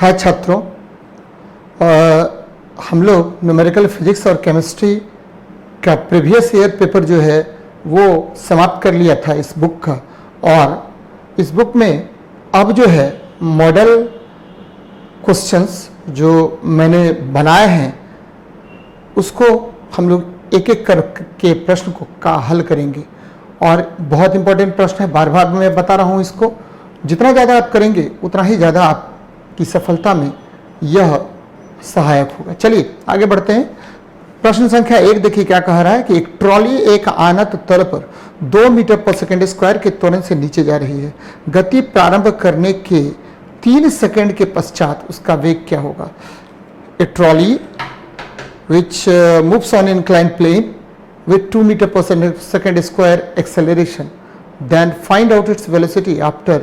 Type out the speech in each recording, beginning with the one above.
हाय छात्रों, हम लोग न्यूमेरिकल फिजिक्स और केमिस्ट्री का प्रीवियस ईयर पेपर जो है वो समाप्त कर लिया था इस बुक का। और इस बुक में अब जो है मॉडल क्वेश्चंस जो मैंने बनाए हैं उसको हम लोग एक एक करके प्रश्न को का हल करेंगे। और बहुत इंपॉर्टेंट प्रश्न है, बार बार मैं बता रहा हूँ इसको, जितना ज़्यादा आप करेंगे उतना ही ज़्यादा आपकी सफलता में यह सहायक होगा। चलिए आगे बढ़ते हैं। प्रश्न संख्या 1 देखिए क्या कह रहा है कि एक ट्रॉली एक आनत तल पर 2 मीटर पर सेकेंड स्क्वायर के त्वरण से नीचे जा रही है। गति प्रारंभ करने के 3 सेकेंड के पश्चात उसका वेग क्या होगा। ए trolley which moves on inclined plane with 2 meter per second square acceleration, then find out its velocity after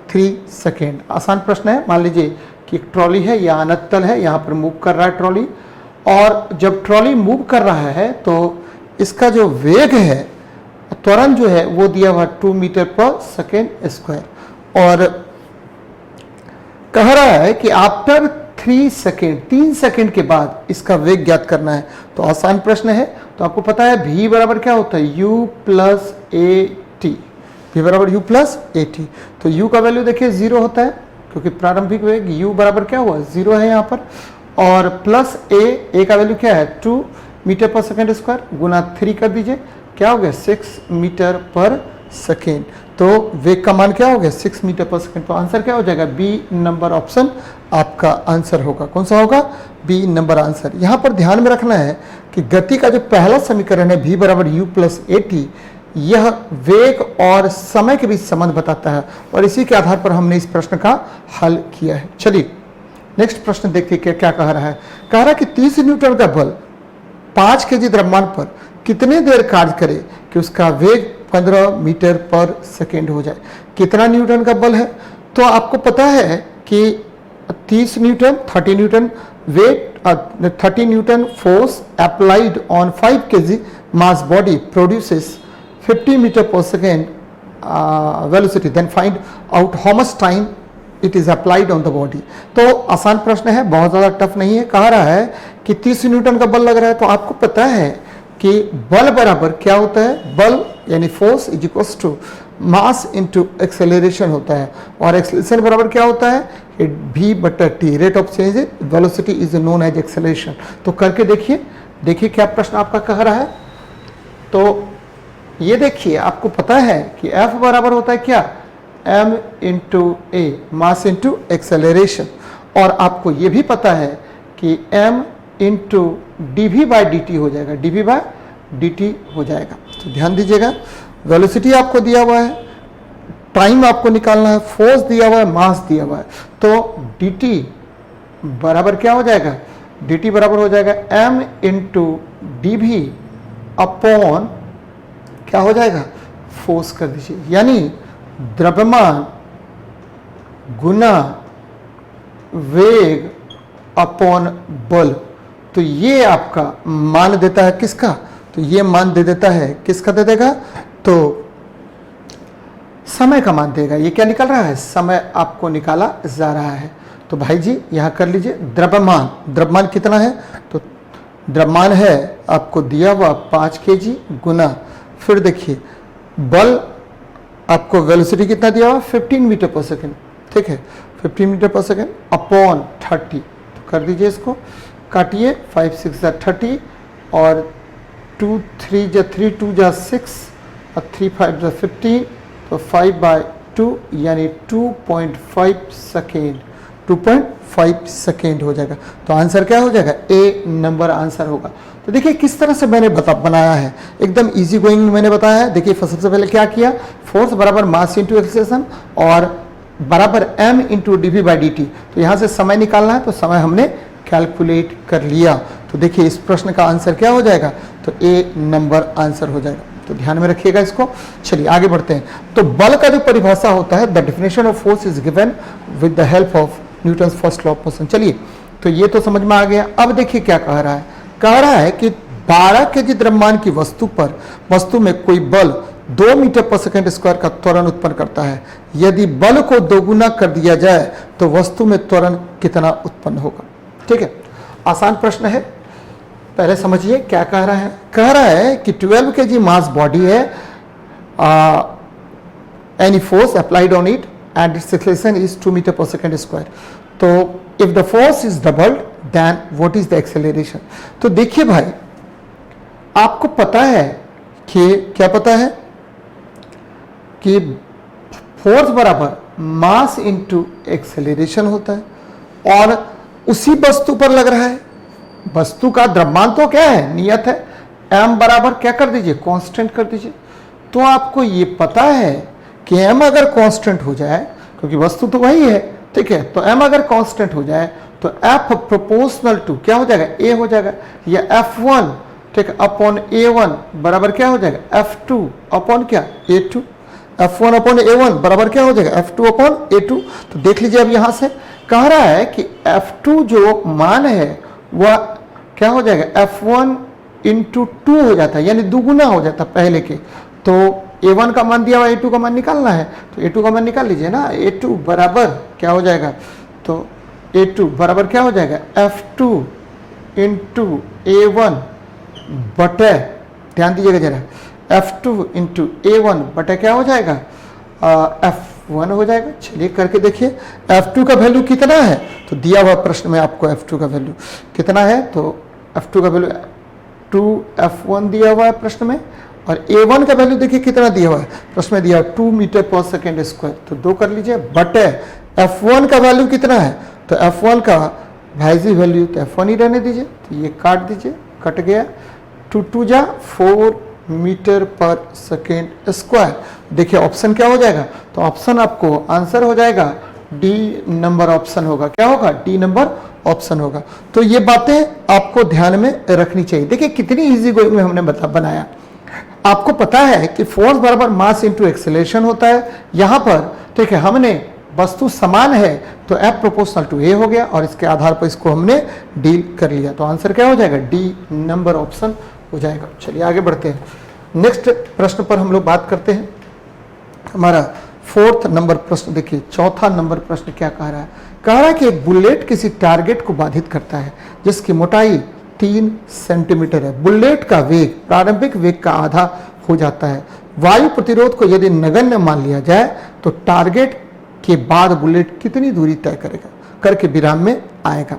3 second. आसान प्रश्न है। मान लीजिए कि एक ट्रॉली है, यह अनंत तल है, यहाँ पर मूव कर रहा है ट्रॉली, और जब ट्रॉली मूव कर रहा है तो इसका जो वेग है, त्वरण जो है वो दिया हुआ 2 मीटर पर सेकेंड स्क्वायर, और कह रहा है कि आफ्टर 3 सेकेंड, 3 सेकेंड के बाद इसका वेग ज्ञात करना है। तो आसान प्रश्न है। तो आपको पता है v बराबर क्या होता है, u plus A T. v बराबर u प्लस ए टी। तो u का वैल्यू देखिए 0 होता है क्योंकि प्रारंभिक वेग u बराबर क्या हुआ, 0 है यहाँ पर, और प्लस a का वैल्यू क्या है 2 मीटर पर सेकेंड स्क्वायर, गुना 3 कर दीजिए, क्या हो गया 6 मीटर पर सेकेंड। तो वेग का मान क्या हो गया 6 मीटर पर सेकेंड। तो आंसर क्या हो जाएगा, बी नंबर ऑप्शन आपका आंसर होगा। कौन सा होगा, बी नंबर आंसर। यहाँ पर ध्यान में रखना है कि गति का जो पहला समीकरण है v बराबर u प्लस ए टी, यह वेग और समय के बीच संबंध बताता है, और इसी के आधार पर हमने इस प्रश्न का हल किया है। चलिए नेक्स्ट प्रश्न देखिए क्या कह रहा है। कह रहा है कि 30 न्यूटन का बल 5 केजी द्रव्यमान पर कितने देर कार्य करे कि उसका वेग 15 मीटर पर सेकेंड हो जाए। कितना न्यूटन का बल है, तो आपको पता है कि 30 newton 30 newton weight 30 newton force applied on 5 KG mass body produces 50 metre पर second velocity, then find out how much time it is applied on the body. तो आसान प्रश्न है, बहुत ज़्यादा टफ नहीं है। कह रहा है कि 30 न्यूटन का बल लग रहा है, तो आपको पता है कि बल बराबर क्या होता है, बल यानी force is equals to mass into acceleration होता है, और एक्सेलरेशन बराबर क्या होता है v बटा T, rate of change velocity is known as acceleration. तो करके देखिए क्या प्रश्न आपका कह रहा है। तो ये देखिए आपको पता है कि f बराबर होता है क्या, m into A, mass into acceleration, और आपको ये भी पता है कि m into D V by D T हो जाएगा, D V by D T हो जाएगा। तो ध्यान दीजिएगा, वेलोसिटी आपको दिया हुआ है, टाइम आपको निकालना है, फोर्स दिया हुआ है, मास दिया हुआ है। तो डी टी बराबर क्या हो जाएगा, डी टी बराबर हो जाएगा m into D V upon क्या हो जाएगा, फोर्स कर दीजिए, यानी द्रव्यमान गुना वेग अपॉन बल। तो ये आपका मान देता है किसका, तो ये मान दे देता है किसका, दे देगा तो समय का मान देगा। ये क्या निकल रहा है, समय आपको निकाला जा रहा है। तो भाई जी यहाँ कर लीजिए, द्रव्यमान कितना है, तो द्रव्यमान है आपको दिया हुआ 5 केजी, गुना फिर देखिए बल आपको वेलोसिटी कितना दिया हुआ 15 मीटर पर सेकेंड, ठीक है 15 मीटर पर सेकेंड अपॉन 30। तो कर दीजिए, इसको काटिए, 5 6 जा 30, और 2 3 जा 3 2 जा 6, और 3 5 जा 15, तो 5/2 यानी 2.5 सेकेंड, 2.5 सेकेंड हो जाएगा। तो आंसर क्या हो जाएगा, ए नंबर आंसर होगा। तो देखिए किस तरह से मैंने बनाया है, एकदम इजी गोइंग मैंने बताया है। देखिए सबसे पहले क्या किया, फोर्स बराबर मास इंटू एक्सेलरेशन और बराबर m into D V by D T. तो यहाँ से समय निकालना है, तो समय हमने कैलकुलेट कर लिया। तो देखिए इस प्रश्न का आंसर क्या हो जाएगा, तो ए नंबर आंसर हो जाएगा। तो ध्यान में रखिएगा इसको। चलिए आगे बढ़ते हैं। तो बल का जो परिभाषा होता है, the definition of force is given with the help of Newton's first law of motion. चलिए तो ये तो समझ में आ गया। अब देखिए क्या कह रहा है, कह रहा है कि 12 केजी द्रव्यमान की वस्तु में कोई बल 2 मीटर पर सेकेंड स्क्वायर का त्वरण उत्पन्न करता है। यदि बल को दोगुना कर दिया जाए तो वस्तु में त्वरण कितना उत्पन्न होगा। ठीक है, आसान प्रश्न है। पहले समझिए क्या कह रहा है। कह रहा है कि 12 kg मास बॉडी है, any force applied on it and its acceleration is 2 metre पर सेकेंड स्क्वायर। तो if the force is doubled then what is the acceleration. तो देखिए भाई, आपको पता है कि क्या पता है कि फोर्स बराबर मास इंटू एक्सेलरेशन होता है और उसी वस्तु पर लग रहा है। वस्तु का द्रव्यमान तो क्या है, नियत है। m बराबर क्या कर दीजिए, कांस्टेंट कर दीजिए। तो आपको ये पता है कि m अगर कांस्टेंट हो जाए, क्योंकि वस्तु तो वही है, ठीक है, तो m अगर कांस्टेंट हो जाए तो F प्रोपोर्शनल टू क्या हो जाएगा, a हो जाएगा, या F1 ठीक है अपॉन A1 बराबर क्या हो जाएगा, F2 अपॉन क्या, A2। F1 अपॉन A1 बराबर क्या हो जाएगा, F2 अपॉन A2। तो देख लीजिए, अब यहां से कह रहा है कि F2 जो मान है वह क्या हो जाएगा, F1 इंटू 2 हो जाता है, यानी दुगुना हो जाता है पहले के। तो A1 का मान दिया हुआ, A2 का मान निकालना है, तो A2 का मान निकाल लीजिए ना। A2 बराबर क्या हो जाएगा, तो A2 बराबर क्या हो जाएगा, F2 इंटू A1 बटे, ध्यान दीजिएगा जरा, F2 इंटू A1 बटे क्या हो जाएगा, F1 हो जाएगा। चलिए करके देखिए, F2 का वैल्यू कितना है, तो दिया हुआ प्रश्न में आपको F2 का वैल्यू कितना है, तो F2 का वैल्यू 2F1 दिया हुआ है प्रश्न में, और A1 का वैल्यू देखिए कितना दिया हुआ है, प्रश्न में दिया 2 मीटर पर सेकेंड स्क्वायर। तो 2 कर लीजिए बटे F1 का वैल्यू कितना है, तो F1 का भाईजी वैल्यू तो F1 ही रहने दीजिए। तो ये काट दीजिए, कट गया, 2 2 जा 4 मीटर पर सेकेंड स्क्वायर। देखिए ऑप्शन क्या हो जाएगा, तो ऑप्शन आपको आंसर हो जाएगा डी नंबर ऑप्शन होगा। क्या होगा, डी नंबर ऑप्शन होगा। तो ये बातें आपको ध्यान में रखनी चाहिए। देखिए कितनी इजी गोइंग में हमने बनाया। आपको पता है कि फोर्स बराबर मास इंटू एक्सेलरेशन होता है। यहां पर ठीक है, हमने वस्तु समान है तो F प्रोपोर्शनल टू A हो गया, और इसके आधार पर इसको हमने डील कर लिया। तो आंसर क्या हो जाएगा, डी नंबर ऑप्शन हो जाएगा। चलिए आगे बढ़ते हैं। नेक्स्ट प्रश्न पर हम लोग बात करते हैं। हमारा 4th नंबर प्रश्न देखिए, 4था नंबर प्रश्न क्या कह रहा है। कह रहा है कि एक बुलेट किसी टारगेट को बाधित करता है जिसकी मोटाई 3 सेंटीमीटर है। बुलेट का वेग प्रारंभिक वेग का आधा हो जाता है। वायु प्रतिरोध को यदि नगण्य मान लिया जाए तो टारगेट के बाद बुलेट कितनी दूरी तय करेगा, करके विराम में आएगा।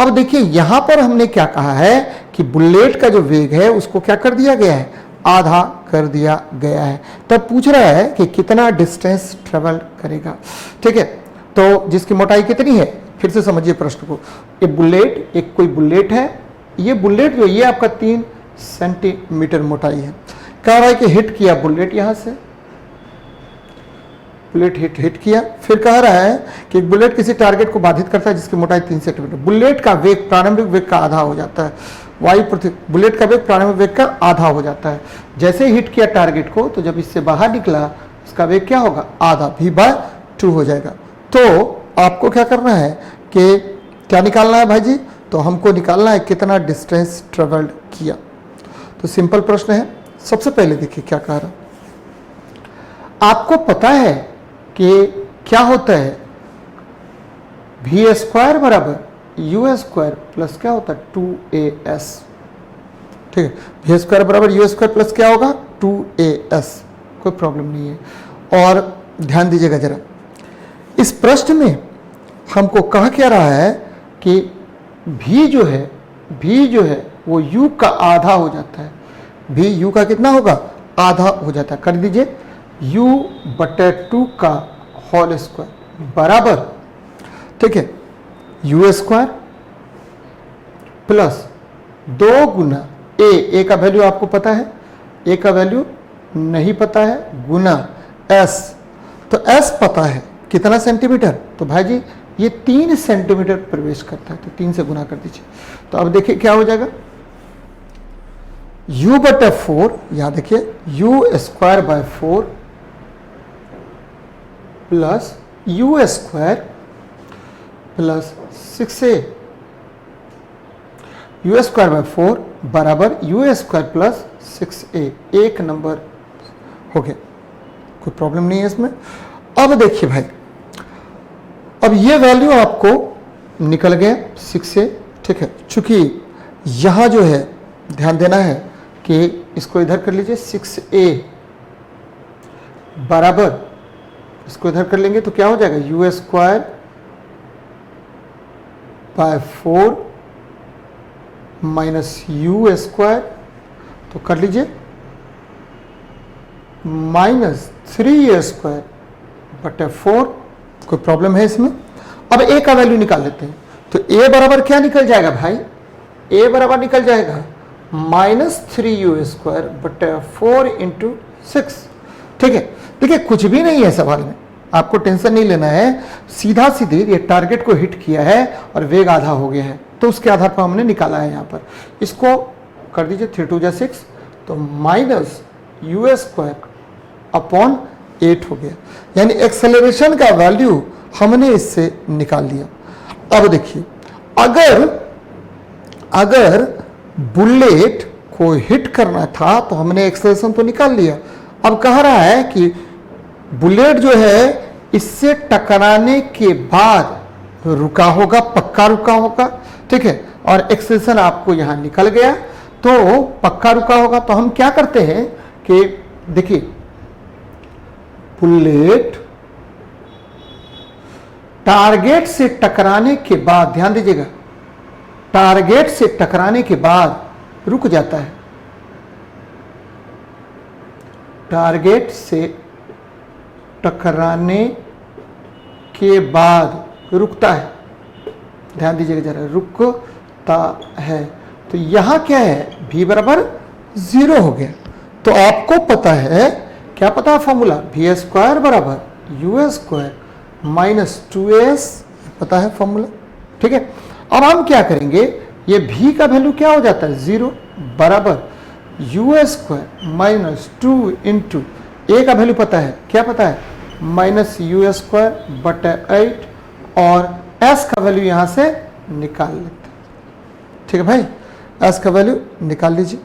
अब देखिए यहां पर हमने क्या कहा है कि बुलेट का जो वेग है उसको क्या कर दिया गया है, आधा कर दिया गया है। तब पूछ रहा है कि कितना डिस्टेंस ट्रेवल करेगा। ठीक है, तो जिसकी मोटाई कितनी है, फिर से समझिए प्रश्न को। ये बुलेट, एक कोई बुलेट है, ये बुलेट जो ये आपका 3 सेंटीमीटर मोटाई है। कह रहा है कि हिट किया बुलेट, यहां से बुलेट हिट किया। फिर कह रहा है कि एक बुलेट किसी टारगेट को बाधित करता है जिसकी मोटाई 3 सेंटीमीटर। बुलेट का वेग प्रारंभिक वेग का आधा हो जाता है। बुलेट का वेग प्रारंभिक वेग का आधा हो जाता है। जैसे ही हिट किया टारगेट को, तो जब इससे बाहर निकला इसका वेग क्या होगा, आधा, v/2 हो जाएगा। तो आपको क्या करना है कि क्या निकालना है भाई जी, तो हमको निकालना है कितना डिस्टेंस ट्रेवल्ड किया। तो सिंपल प्रश्न है। सबसे पहले देखिए क्या कह रहा, आपको पता है कि क्या होता है, v² बराबर u² प्लस क्या होता है 2as। ठीक है, v² बराबर u² प्लस क्या होगा 2as, कोई प्रॉब्लम नहीं है। और ध्यान दीजिएगा जरा, इस प्रश्न में हमको कहा क्या रहा है कि v जो है वो u का आधा हो जाता है। v u का कितना होगा, आधा हो जाता है। कर दीजिए u/2 का होल स्क्वायर बराबर, ठीक है, u² प्लस 2 गुना a का वैल्यू आपको पता है, a का वैल्यू नहीं पता है, गुना s। तो s पता है कितना सेंटीमीटर, तो भाई जी ये 3 सेंटीमीटर प्रवेश करता है, तो 3 से गुना कर दीजिए। तो अब देखिए क्या हो जाएगा, u/4, याद देखिए u²/4 plus u² plus 6a, u²/4 बराबर u² प्लस 6a, 1 नंबर हो गया, कोई प्रॉब्लम नहीं है इसमें। अब देखिए भाई, अब ये वैल्यू आपको निकल गया 6 से, ठीक है। चूंकि यहां जो है ध्यान देना है कि इसको इधर कर लीजिए, 6a बराबर, इसको इधर कर लेंगे तो क्या हो जाएगा, you square by 4 minus you square, तो कर लीजिए माइनस 3a स्क्वायर बटे 4। कोई प्रॉब्लम है इसमें? अब a का वैल्यू निकाल लेते हैं, तो a बराबर क्या निकल जाएगा भाई, a बराबर निकल जाएगा माइनस 3u स्क्वायर बटे 4 इंटू 6, ठीक है। देखिए कुछ भी नहीं है सवाल में, आपको टेंशन नहीं लेना है, सीधा सीधे ये टारगेट को हिट किया है और वेग आधा हो गया है, तो उसके आधार पर हमने निकाला है। यहाँ पर इसको कर दीजिए 3 2 6, तो माइनस यू स्क्वायर अपॉन 8 हो गया, यानी एक्सेलरेशन का वैल्यू हमने इससे निकाल लिया। अब देखिए, अगर बुलेट को हिट करना था तो हमने एक्सेलरेशन तो निकाल लिया। अब कह रहा है कि बुलेट जो है इससे टकराने के बाद रुका होगा, पक्का रुका होगा, ठीक है, और एक्सेलरेशन आपको यहां निकल गया, तो पक्का रुका होगा। तो हम क्या करते हैं कि देखिए, बुलेट टारगेट से टकराने के बाद, ध्यान दीजिएगा, टारगेट से टकराने के बाद रुक जाता है, टारगेट से टकराने के बाद रुकता है, ध्यान दीजिएगा जरा, रुकता है। तो यहां क्या है, v बराबर 0 हो गया। तो आपको पता है, क्या पता है फॉर्मूला, वी स्क्वायर बराबर यू स्क्वायर माइनस 2s, पता है फॉर्मूला, ठीक है। अब हम क्या करेंगे, ये v का वैल्यू क्या हो जाता है 0 बराबर you square minus 2 into a का वैल्यू पता है, क्या पता है, माइनस यू स्क्वायर बटे 8, और s का वैल्यू यहां से निकाल लेते हैं, ठीक है भाई, s का वैल्यू निकाल लीजिए।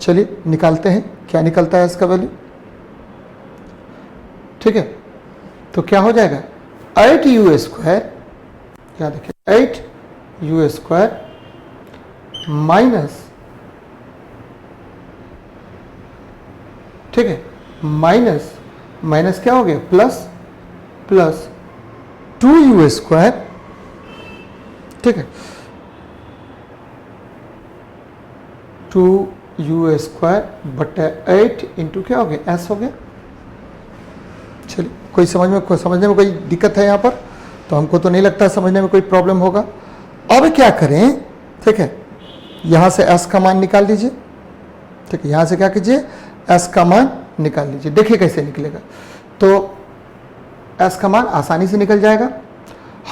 चलिए निकालते हैं, क्या निकलता है s का वैल्यू, ठीक है। तो क्या हो जाएगा, 8u स्क्वायर, क्या देखिए 8u स्क्वायर माइनस, ठीक है, माइनस माइनस क्या हो गया, प्लस 2u स्क्वायर, ठीक है, 2u स्क्वायर बटे 8 इंटू क्या हो गया, s हो गया। चलिए, कोई समझने में कोई दिक्कत है यहाँ पर, तो हमको तो नहीं लगता समझने में कोई प्रॉब्लम होगा। अब क्या करें, ठीक है, यहाँ से s का मान निकाल लीजिए, ठीक है, यहाँ से क्या कीजिए, s का मान निकाल लीजिए। देखिए कैसे निकलेगा, तो s का मान आसानी से निकल जाएगा।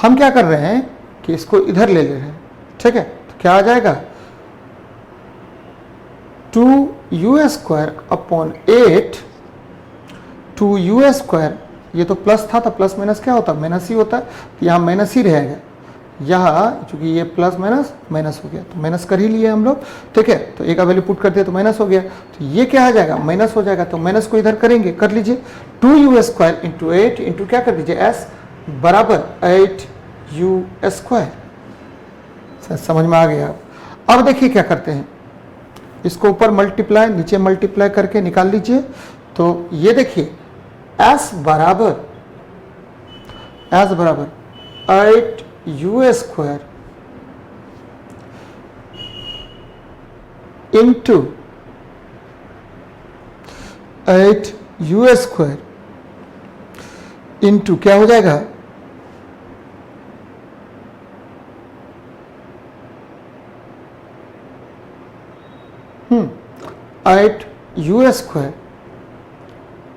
हम क्या कर रहे हैं कि इसको इधर ले रहे हैं, ठीक है, तो क्या आ जाएगा, 2u square upon 8, 2u square, ये तो प्लस था, तो प्लस माइनस क्या होता है, माइनस ही होता है, तो यहाँ माइनस ही रहेगा, यहाँ चूंकि ये प्लस माइनस माइनस हो गया, तो माइनस कर ही लिए हम लोग, ठीक है। तो a का वैल्यू पुट कर दिया तो माइनस हो गया, तो ये क्या आ जाएगा, माइनस हो जाएगा, तो माइनस को इधर करेंगे, कर लीजिए, 2u स्क्वायर इंटू 8 इंटू क्या कर दीजिए s बराबर 8u स्क्वायर। समझ में आ गया। अब देखिए क्या करते हैं, इसको ऊपर मल्टीप्लाई नीचे मल्टीप्लाई करके निकाल लीजिए। तो ये देखिए s बराबर 8u square into 8u square into क्या हो जाएगा, eight U square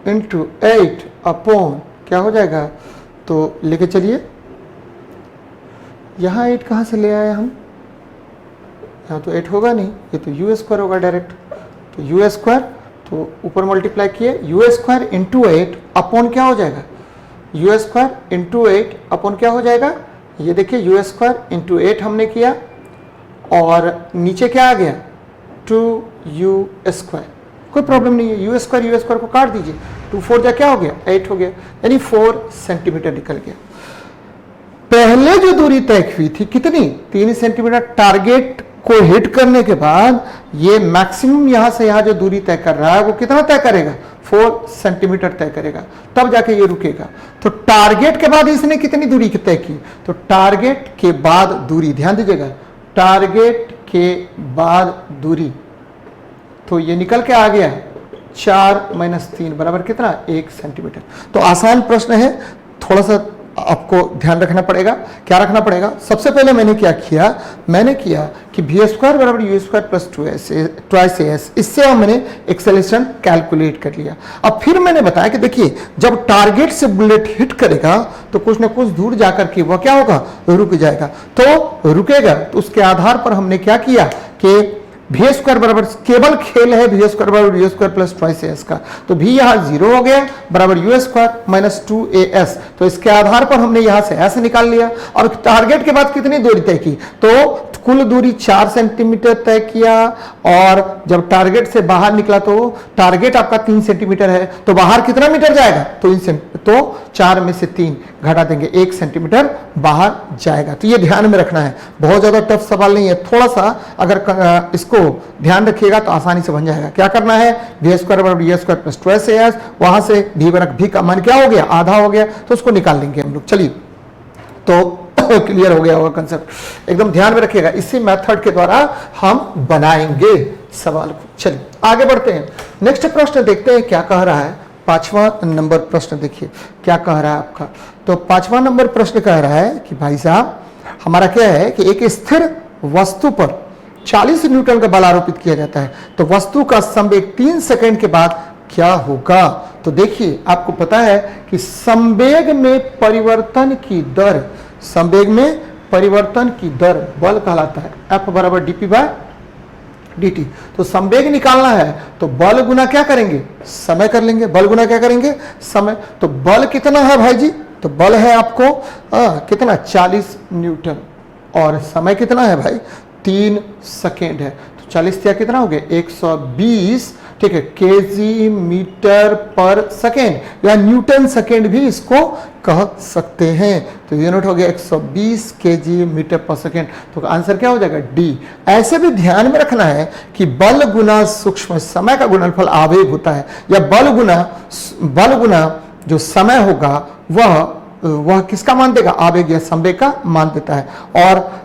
into 8 upon क्या हो जाएगा, तो लेके चलिए, यहाँ 8 कहाँ से ले आए हम, यहाँ तो 8 होगा नहीं, ये तो यू स्क्वायर होगा डायरेक्ट, तो यू स्क्वायर, तो ऊपर मल्टीप्लाई किए, यू स्क्वायर इंटू 8 अपॉन क्या हो जाएगा, यू स्क्वायर इंटू 8 अपॉन क्या हो जाएगा, ये देखिए यू स्क्वायर इंटू 8 हमने किया, और नीचे क्या आ गया, 2u स्क्वायर, कोई प्रॉब्लम नहीं है, यू स्क्वायर को काट दीजिए, 2 4 जा क्या हो गया 8 हो गया, यानी 4 सेंटीमीटर निकल गया। पहले जो दूरी तय हुई थी कितनी 3 सेंटीमीटर, टारगेट को हिट करने के बाद ये मैक्सिमम यहां से यहां जो दूरी तय कर रहा है वो कितना तय करेगा 4 सेंटीमीटर तय करेगा, तब जाके ये रुकेगा। तो टारगेट के बाद इसने कितनी दूरी तय की, तो टारगेट के बाद दूरी, ध्यान दीजिएगा, टारगेट के बाद दूरी, तो ये निकल के आ गया 4 - 3 बराबर कितना 1 सेंटीमीटर। तो आसान प्रश्न है, थोड़ा सा आपको ध्यान रखना पड़ेगा। क्या रखना पड़ेगा, सबसे पहले मैंने क्या किया, मैंने किया कि v स्क्वायर बराबर u स्क्वायर प्लस 2s, इससे हमने एक्सेलरेशन कैलकुलेट कर लिया। अब फिर मैंने बताया कि देखिए जब टारगेट से बुलेट हिट करेगा तो कुछ ना कुछ दूर जाकर के वह क्या होगा, रुक जाएगा। तो रुकेगा, तो उसके आधार पर हमने क्या किया कि v स्क्वायर बराबर, केवल खेल है v स्क्वायर बराबर u स्क्वायर प्लस 2s का, तो v यहाँ 0 हो गया बराबर u स्क्वायर माइनस 2as, तो इसके आधार पर हमने यहाँ से s निकाल लिया। और टारगेट के बाद कितनी दूरी तय की, तो कुल दूरी 4 सेंटीमीटर तय किया, और जब टारगेट से बाहर निकला तो टारगेट आपका 3 सेंटीमीटर है, तो बाहर कितना मीटर जाएगा, तो 4 में से 3 घटा देंगे, 1 सेंटीमीटर बाहर जाएगा। तो ये ध्यान में रखना है, बहुत ज्यादा टफ सवाल नहीं है, थोड़ा सा अगर इसको ध्यान रखिएगा तो आसानी से बन जाएगा। क्या करना है, v स्क्वायर बराबर u स्क्वायर प्लस 2s, वहां से v का मान क्या हो गया, आधा हो गया, तो उसको निकाल लेंगे हम लोग। चलिए, तो क्लियर हो गया होगा कंसेप्ट, एकदम ध्यान में रखिएगा, इसी मेथड के द्वारा हम बनाएंगे सवाल को। चलिए आगे बढ़ते हैं, नेक्स्ट प्रश्न देखते हैं क्या कह रहा है। 5वां नंबर प्रश्न देखिए क्या कह रहा है आपका। तो 5वां नंबर प्रश्न कह रहा है कि भाई साहब हमारा क्या है कि एक स्थिर वस्तु पर 40 न्यूटन का बल आरोपित किया जाता है, तो वस्तु का संवेग 3 सेकंड के बाद क्या होगा। तो देखिए आपको पता है कि संवेग में परिवर्तन की दर, संवेग में परिवर्तन की दर बल कहलाता है, F बराबर dp/dt। तो संवेग निकालना है तो बल गुना क्या करेंगे, समय कर लेंगे, बल गुना क्या करेंगे, समय। तो बल कितना है भाई जी, तो बल है आपको कितना 40 न्यूटन, और समय कितना है भाई 3 सेकेंड है, तो 40 या कितना हो गया 120, ठीक है, केजी मीटर पर सेकेंड या न्यूटन सेकेंड भी इसको कह सकते हैं। तो यूनिट हो गया 120 केजी मीटर पर सेकेंड, तो आंसर क्या हो जाएगा डी। ऐसे भी ध्यान में रखना है कि बल गुना सूक्ष्म समय का गुणनफल आवेग होता है, या बल गुना जो समय होगा वह किसका मान देगा, आवेग या संवेग का मान देता है, और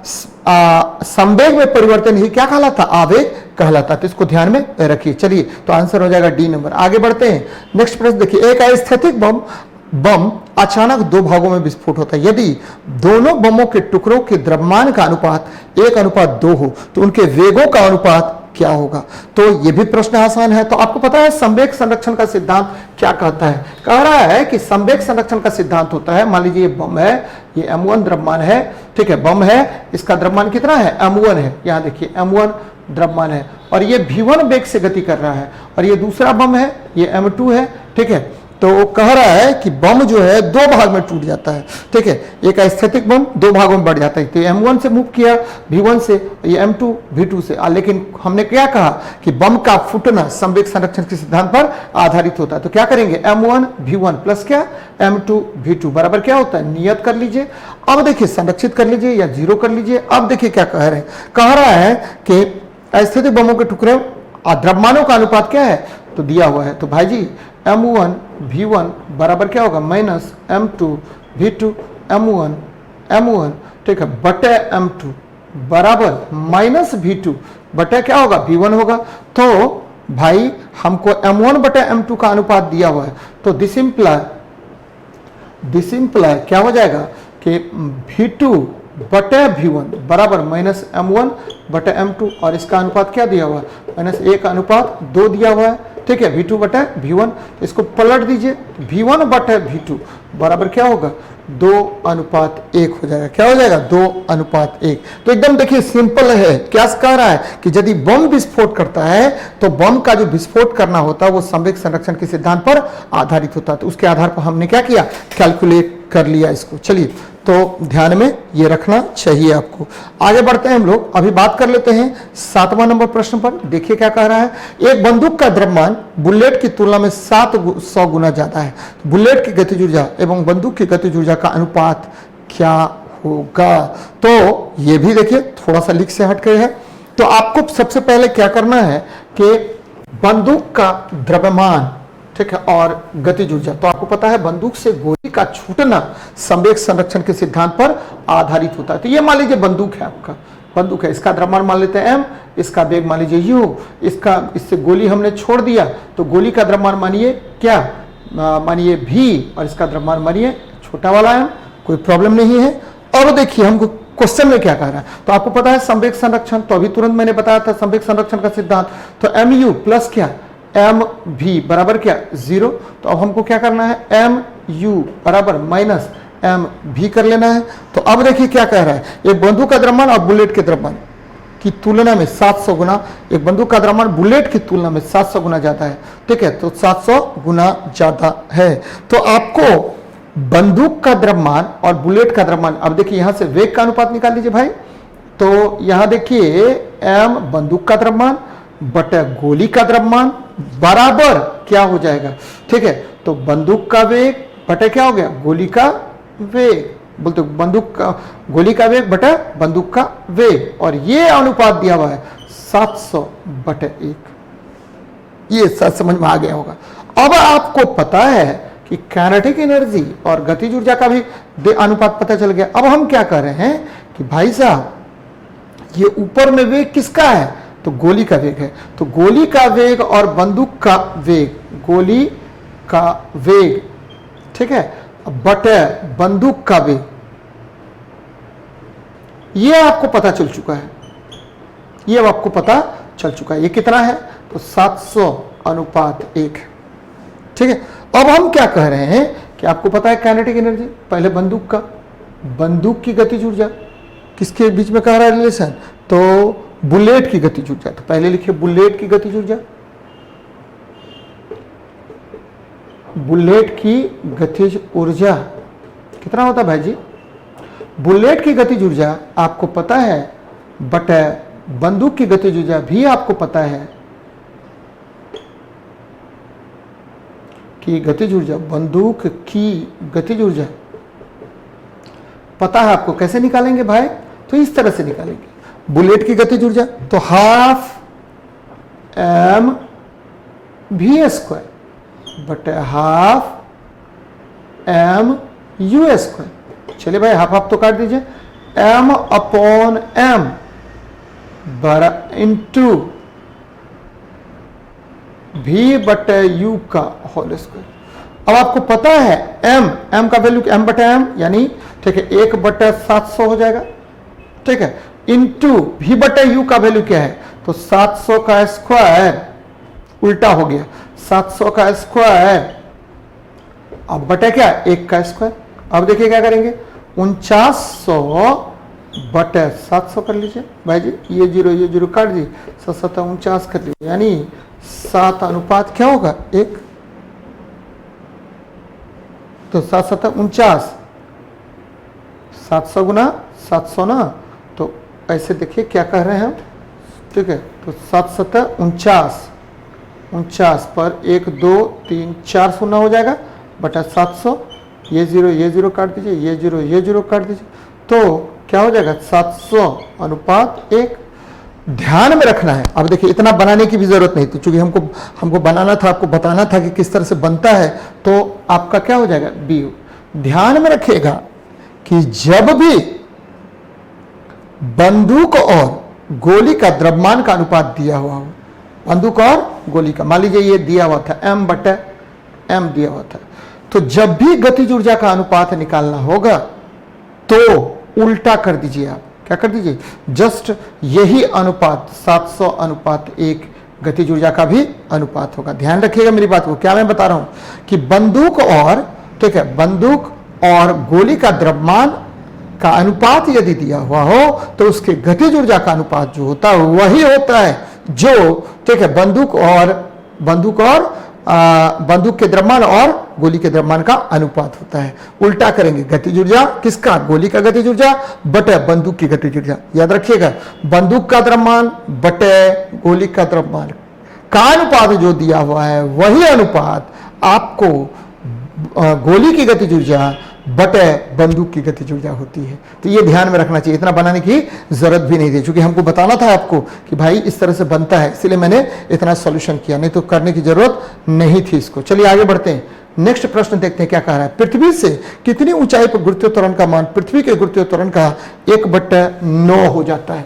संवेग में परिवर्तन ही क्या कहलाता, आवेग कहलाता। तो इसको ध्यान में रखिए। चलिए तो आंसर हो जाएगा डी नंबर। आगे बढ़ते हैं, नेक्स्ट प्रश्न देखिए। एक अस्थितिक बम अचानक 2 भागों में विस्फोट होता है, यदि दोनों बमों के टुकड़ों के द्रव्यमान का अनुपात 1:2 हो तो उनके वेगों का अनुपात क्या होगा। तो ये भी प्रश्न आसान है। तो आपको पता है संवेग संरक्षण का सिद्धांत क्या कहता है, कह रहा है कि संवेग संरक्षण का सिद्धांत होता है, मान लीजिए ये बम है, ये m1 द्रव्यमान है, ठीक है, बम है, इसका द्रव्यमान कितना है m1 है, यहाँ देखिए m1 द्रव्यमान है, और ये v1 वेग से गति कर रहा है, और ये दूसरा बम है, ये m2 है, ठीक है। तो वो कह रहा है कि बम जो है 2 भाग में टूट जाता है, ठीक है, एक अस्थितिक बम 2 भागों में बढ़ जाता है। तो m1 से मूव किया v1 से, ये m2 v2 से, लेकिन हमने क्या कहा कि बम का फूटना संवेग संरक्षण के सिद्धांत पर आधारित होता है। तो क्या करेंगे, m1 v1 प्लस क्या m2 v2 बराबर क्या होता है, नियत कर लीजिए। अब देखिए संरक्षित कर लीजिए या 0 कर लीजिए। अब देखिए क्या कह रहे हैं, कह रहा है कि अस्थितिक बमों के टुकड़े द्रव्यमानों का अनुपात क्या है, तो दिया हुआ है। तो भाई जी m1 v1 बराबर क्या होगा माइनस m2 v2 m1 ठीक है बटे m2 बराबर माइनस v2 बटे क्या होगा v1 होगा। तो भाई हमको m1 बटे m2 का अनुपात दिया हुआ है, तो दिस इंप्लाई क्या हो जाएगा कि v2 बटे v1 बराबर माइनस m1 बटे m2, और इसका अनुपात क्या दिया हुआ है -1:2 दिया हुआ है, ठीक है, v2 बटे v1। इसको पलट दीजिए, v1 बटे v2 बराबर क्या होगा 2:1 हो जाएगा। क्या हो जाएगा 2:1। तो एकदम देखिए सिंपल है। क्या कह रहा है कि यदि बम विस्फोट करता है तो बम का जो विस्फोट करना होता है वो संवेग संरक्षण के सिद्धांत पर आधारित होता है। तो उसके आधार पर हमने क्या किया, कैलकुलेट कर लिया इसको। चलिए, तो ध्यान में ये रखना चाहिए आपको। आगे बढ़ते हैं हम लोग, अभी बात कर लेते हैं 7वां नंबर प्रश्न पर। देखिए क्या कह रहा है, एक बंदूक का द्रव्यमान बुलेट की तुलना में 700 गुना ज्यादा है। बुलेट की गतिज ऊर्जा एवं बंदूक की गतिज ऊर्जा का अनुपात क्या होगा? तो ये भी देखिए थोड़ा सा लिख से हट के है। तो आपको सबसे पहले क्या करना है कि बंदूक का द्रव्यमान, ठीक है, और गतिज ऊर्जा, तो आपको पता है बंदूक से गोली का छूटना संवेग संरक्षण के सिद्धांत पर आधारित होता है। तो ये मान लीजिए बंदूक है, आपका बंदूक है, इसका द्रव्यमान मान लेते हैं m, इसका वेग मान लीजिए u, इससे गोली हमने छोड़ दिया तो गोली का द्रव्यमान मानिए क्या, मानिए v, और इसका द्रव्यमान मानिए छोटा वाला m, कोई प्रॉब्लम नहीं है। अब देखिए हमको क्वेश्चन में क्या कह रहा है, तो आपको पता है संवेग संरक्षण, तो अभी तुरंत मैंने बताया था संवेग संरक्षण का सिद्धांत, तो mu प्लस क्या एम भी बराबर क्या 0। तो अब हमको क्या करना है, एम यू बराबर माइनस एम भी कर लेना है। तो अब देखिए क्या कह रहा है, एक बंदूक का द्रव्यमान और बुलेट के द्रव्यमान की तुलना में 700 गुना, एक बंदूक का द्रव्यमान बुलेट की तुलना में 700 गुना ज्यादा है, ठीक है, तो 700 गुना ज्यादा है। तो आपको बंदूक का द्रव्यमान और बुलेट का द्रव्यमान, अब देखिए यहां से वेग का अनुपात निकाल लीजिए भाई। तो यहां देखिए एम बंदूक का द्रव्यमान बटा गोली का द्रव्यमान बराबर क्या हो जाएगा, ठीक है, तो बंदूक का वेग बटा क्या हो गया, गोली का वेग, बोलते बंदूक का गोली का वेग बटा बंदूक का वेग, और ये अनुपात दिया हुआ है 700/1। ये सब समझ में आ गया होगा। अब आपको पता है कि काइनेटिक एनर्जी और गतिज ऊर्जा का भी अनुपात पता चल गया। अब हम क्या कर रहे हैं कि भाई साहब ये ऊपर में वेग किसका है, तो गोली का वेग है, तो गोली का वेग और बंदूक का वेग, गोली का वेग, ठीक है, बटे बंदूक का वेग, ये आपको पता चल चुका है, ये अब आपको पता चल चुका है। ये कितना है, तो 700/1, ठीक है। अब हम क्या कह रहे हैं कि आपको पता है काइनेटिक एनर्जी, पहले बंदूक का, बंदूक की गतिज ऊर्जा किसके बीच में कह रहा है रिलेशन, तो बुलेट की गतिज ऊर्जा, तो पहले लिखिए बुलेट की गतिज ऊर्जा, बुलेट की गतिज ऊर्जा कितना होता है भाई जी, बुलेट की गतिज ऊर्जा आपको पता है बटा बंदूक की गतिज ऊर्जा भी आपको पता है कि गतिज ऊर्जा, बंदूक की गतिज ऊर्जा पता है आपको, कैसे निकालेंगे भाई, तो इस तरह से निकालेंगे, बुलेट की गतिज ऊर्जा तो हाफ एम भी स्क्वायर बटे हाफ एम यू स्क्वायर। चलिए भाई हाफ हाफ तो काट दीजिए, एम अपॉन एम बरा इंटू भी बटे यू का होल स्क्वायर। अब आपको पता है एम का वैल्यू एम बटे एम यानी, ठीक है, 1/700 हो जाएगा, ठीक है, इंटू भी बटे यू का वैल्यू क्या है, तो 700 का स्क्वायर, उल्टा हो गया 700 का स्क्वायर, अब बटे क्या 1 का स्क्वायर। अब देखिए क्या करेंगे, 4900/700 कर लीजिए भाई जी, ये जीरो काट दीजिए, 7 49 कर लीजिए, यानी 7 क्या होगा 1, तो 7 49, 700 गुना 700 ना, तो ऐसे देखिए क्या कह रहे हैं हम, ठीक है, तो 7 49 पर 1 2 3 4 शून्य हो जाएगा बटा 700, ये जीरो काट दीजिए, ये जीरो काट दीजिए, तो क्या हो जाएगा 700/1। ध्यान में रखना है, अब देखिए इतना बनाने की भी जरूरत नहीं थी, क्योंकि हमको बनाना था, आपको बताना था कि किस तरह से बनता है, तो आपका क्या हो जाएगा बी। ध्यान में रखिएगा कि जब भी बंदूक और गोली का द्रव्यमान का अनुपात दिया हुआ हो, बंदूक और गोली का, मान लीजिए ये दिया हुआ था m बटे m दिया हुआ था, तो जब भी गतिज ऊर्जा का अनुपात निकालना होगा तो उल्टा कर दीजिए, आप क्या कर दीजिए, जस्ट यही अनुपात 700/1 गतिज ऊर्जा का भी अनुपात होगा। ध्यान रखिएगा मेरी बात को, क्या मैं बता रहा हूं कि बंदूक और, ठीक है, बंदूक और गोली का द्रव्यमान का अनुपात यदि दिया हुआ हो तो उसके गतिज ऊर्जा का अनुपात जो होता है वही होता है जो, ठीक है, बंदूक के द्रव्यमान और गोली के द्रव्यमान का अनुपात होता है। उल्टा करेंगे, गतिज ऊर्जा किसका, गोली का गतिज ऊर्जा बटे बंदूक की गतिज ऊर्जा। याद रखिएगा, बंदूक का द्रव्यमान बटे गोली का द्रव्यमान का अनुपात जो दिया हुआ है वही अनुपात आपको गोली की गतिज ऊर्जा बटे बंदूक की गतिज ऊर्जा होती है। तो ये ध्यान में रखना चाहिए, इतना बनाने की जरूरत भी नहीं थी, क्योंकि हमको बताना था आपको कि भाई इस तरह से बनता है, इसलिए मैंने इतना सॉल्यूशन किया, नहीं तो करने की जरूरत नहीं थी इसको। चलिए आगे बढ़ते हैं, नेक्स्ट प्रश्न देखते हैं क्या कह रहा है। पृथ्वी से कितनी ऊंचाई पर गुरुत्वीय त्वरण का मान पृथ्वी के गुरुत्वीय त्वरण का 1/9 हो जाता है।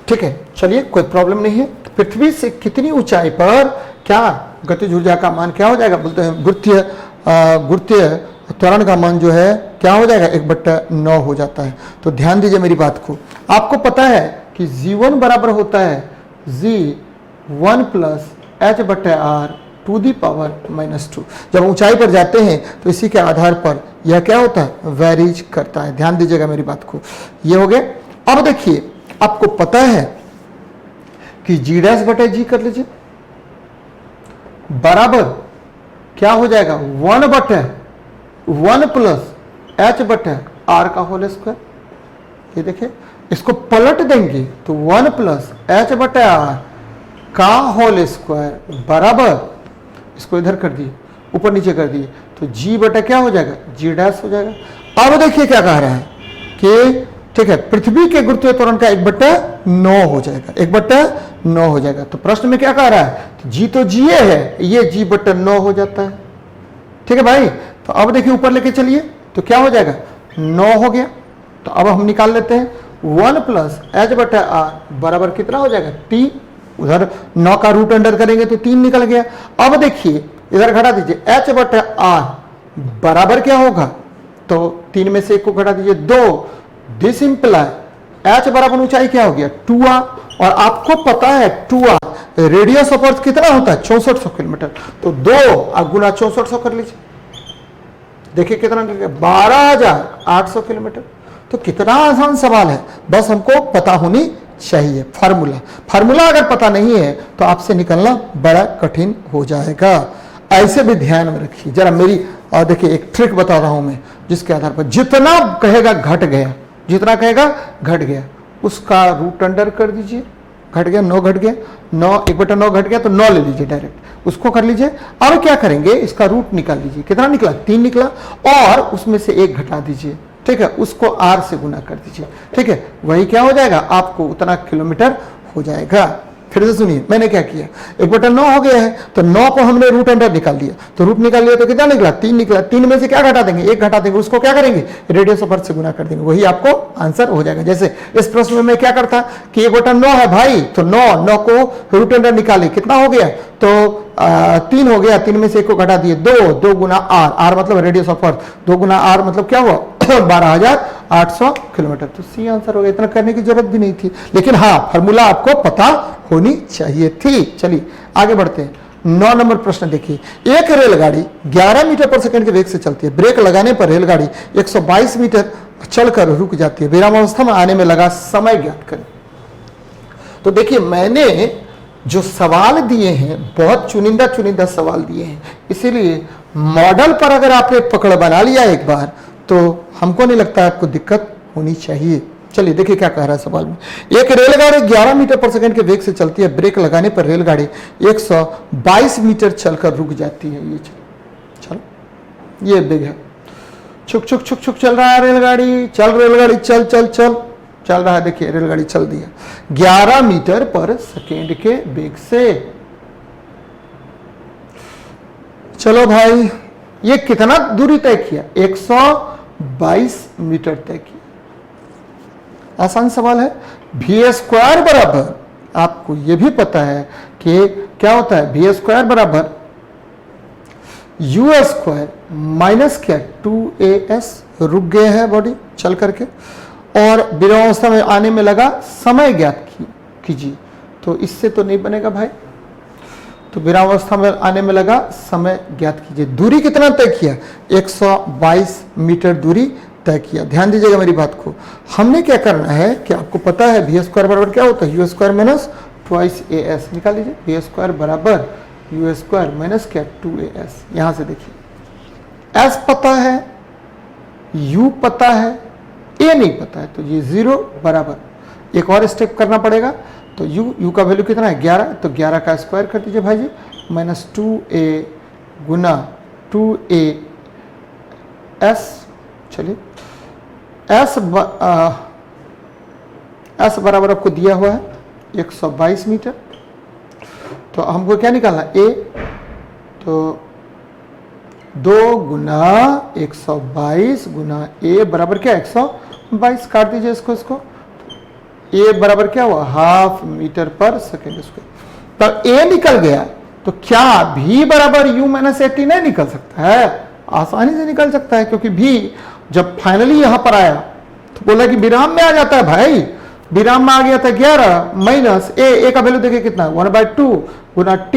ठीक है, चलिए कोई प्रॉब्लम नहीं है। पृथ्वी से कितनी ऊंचाई पर क्या गतिज ऊर्जा का मान क्या हो जाएगा, बोलते हैं गुरुत्वीय त्वरण का मान जो है क्या हो जाएगा, 1/9 हो जाता है। तो ध्यान दीजिए मेरी बात को, आपको पता है कि G1 बराबर होता है G1 + h/r⁻²। जब ऊंचाई पर जाते हैं तो इसी के आधार पर यह क्या होता है, वेरीज करता है। ध्यान दीजिएगा मेरी बात को, ये हो गया। अब देखिए, आपको पता है कि G' कर लीजिए, बराबर क्या हो जाएगा, 1/1 + h/r का होल स्क्वायर। ये देखिए, इसको पलट देंगे तो 1 + h/r का होल स्क्वायर बराबर, इसको इधर कर दिए, ऊपर नीचे कर दिए, तो G बटा क्या हो जाएगा, G' हो जाएगा। अब देखिए क्या कह रहा है कि ठीक है, पृथ्वी के गुरुत्वीय त्वरण का 1/9 हो जाएगा, 1/9 हो जाएगा। तो प्रश्न में क्या कह रहा है, G तो G है, ये G/9 हो जाता है। ठीक है भाई, तो अब देखिए ऊपर लेके चलिए, तो क्या हो जाएगा, 9 हो गया। तो अब हम निकाल लेते हैं, 1 + h/r बराबर कितना हो जाएगा, 3। उधर 9 का रूट अंडर करेंगे तो 3 निकल गया। अब देखिए इधर घटा दीजिए, h/r बराबर क्या होगा, तो 3 में से 1 को घटा दीजिए, 2। दिस इंप्लाई h बराबर ऊंचाई क्या हो गया, 2r, और आपको पता है 2r रेडियस ऑफ अर्थ कितना होता है, 6400 किलोमीटर। तो 2 गुना 6400 कर लीजिए, देखिए कितना निकल गया, 12800 किलोमीटर। तो कितना आसान सवाल है, बस हमको पता होनी चाहिए फार्मूला अगर पता नहीं है तो आपसे निकलना बड़ा कठिन हो जाएगा। ऐसे भी ध्यान में रखिए जरा मेरी, और देखिए एक ट्रिक बता रहा हूं मैं, जिसके आधार पर जितना कहेगा घट गया, जितना कहेगा घट गया, उसका रूट अंडर कर दीजिए। घट गया, 9 घट गया, 9 1/9 घट गया तो 9 ले लीजिए डायरेक्ट, उसको कर लीजिए। अब क्या करेंगे, इसका रूट निकाल लीजिए, कितना निकला, 3 निकला, और उसमें से 1 घटा दीजिए। ठीक है, उसको r से गुना कर दीजिए। ठीक है, वही क्या हो जाएगा, आपको उतना किलोमीटर हो जाएगा। फिर से सुनिए, मैंने क्या किया, 1/9 हो गया है, तो 9 को हमने रूट अंडर निकाल लिया, तो रूट निकाल लिया तो कितना निकला, 3 निकला। 3 में से क्या घटा देंगे, 1 घटा देंगे, उसको क्या करेंगे, रेडियस ऑफ अर्थ से गुना कर देंगे, वही आपको आंसर हो जाएगा। जैसे इस प्रश्न में मैं क्या करता कि 1/9 है भाई, तो 9 को रूट अंडर निकाले, कितना हो गया, तो 3 हो गया, 3 में से 1 को घटा दिए, 2 गुना r मतलब radius of earth, 2 Guna r मतलब क्या हुआ 12800 किलोमीटर। तो सी आंसर हो गया, इतना करने की जरूरत भी नहीं थी, लेकिन हाँ फार्मूला आपको पता होनी चाहिए थी। चलिए आगे बढ़ते हैं, 9 नंबर प्रश्न देखिए। एक रेलगाड़ी 11 मीटर पर सेकंड के वेग से चलती है, ब्रेक लगाने पर रेलगाड़ी 122 मीटर चलकर रुक जाती है, विरामावस्था में आने में लगा समय ज्ञात करें। तो देखिए मैंने जो सवाल दिए हैं बहुत चुनिंदा सवाल दिए हैं, इसीलिए मॉडल पर अगर आपने पकड़ बना लिया एक बार तो हमको नहीं लगता आपको दिक्कत होनी चाहिए। चलिए देखिए क्या कह रहा है सवाल में। एक रेलगाड़ी 11 मीटर पर सेकंड के वेग से चलती है, ब्रेक लगाने पर रेलगाड़ी 122 मीटर चलकर रुक जाती है। ये चलो ये वेग है, छुक छुक छुक छुक चल रहा है रेलगाड़ी, रेलगाड़ी चल चल चल चल रहा है। देखिए रेलगाड़ी चल दिया 11 मीटर पर सेकेंड के वेग से। चलो भाई ये कितना दूरी तय किया, 122 मीटर तय किया। आसान सवाल है। v² बराबर, आपको यह भी पता है कि क्या होता है, v² बराबर u² माइनस क्या 2as, रुक गए हैं बॉडी चल करके, और विरामावस्था में आने में लगा समय ज्ञात कीजिए। तो इससे तो नहीं बनेगा भाई, तो विरामावस्था में आने में लगा समय ज्ञात कीजिए। दूरी कितना तय किया, 122 मीटर दूरी तय किया। ध्यान दीजिएगा मेरी बात को। हमने क्या करना है कि आपको पता है v² बराबर क्या होता है, u² माइनस 2as। निकाल लीजिए, v² बराबर यू स्क्वायर माइनस क्या 2as। यहां से देखिए s पता है, u पता है, a नहीं पता है, तो ये 0 बराबर एक और स्टेप करना पड़ेगा। तो u का वैल्यू कितना है 11, तो 11 का स्क्वायर कर दीजिए भाई जी, माइनस 2a गुना 2as। चलिए s बराबर आपको दिया हुआ है 122 मीटर। तो हमको क्या निकालना a, तो 2 गुना 122 गुना a बराबर क्या 122, काट दीजिए इसको, a बराबर क्या हुआ हाफ मीटर पर सेकेंड स्क्वायर। तो a निकल गया, तो क्या v बराबर u माइनस 80 नहीं निकल सकता है? आसानी से निकल सकता है, क्योंकि v जब फाइनली यहां पर आया तो बोला कि विराम में आ जाता है भाई, विराम में आ गया था 11 माइनस a का वैल्यू देखिए कितना 1/2 गुना t,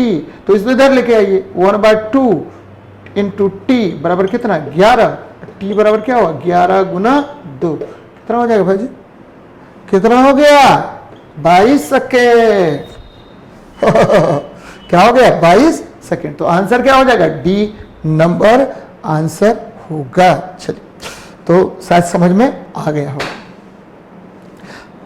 तो इसमें इधर लेके आइए 1/2 इंटू टी बराबर कितना 11, t बराबर क्या हुआ 11 गुना 2, कितना हो जाएगा भाई जी, कितना हो गया 22 सेकेंड। क्या हो गया 22 सेकेंड। तो आंसर क्या हो जाएगा डी नंबर आंसर होगा। चलिए, तो शायद समझ में आ गया होगा।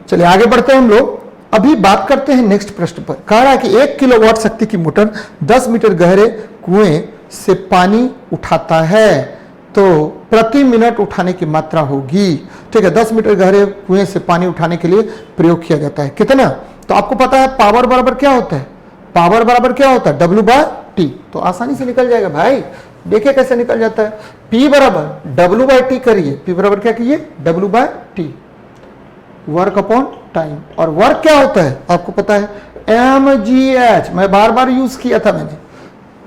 चलिए आगे बढ़ते हैं हम लोग। अभी बात करते हैं नेक्स्ट प्रश्न पर। कह रहा है कि 1 किलोवाट शक्ति की मोटर 10 मीटर गहरे कुएं से पानी उठाता है, तो प्रति मिनट उठाने की मात्रा होगी। ठीक है, 10 मीटर गहरे कुएं से पानी उठाने के लिए प्रयोग किया जाता है कितना? तो आपको पता है पावर बराबर क्या होता है, पावर बराबर क्या होता है W/T। तो आसानी से निकल जाएगा भाई, देखिए कैसे निकल जाता है। P बराबर W/T करिए, P बराबर क्या कीजिए W/T, वर्क अपॉन टाइम। और वर्क क्या होता है आपको पता है mgh, मैं बार बार यूज किया था मैंने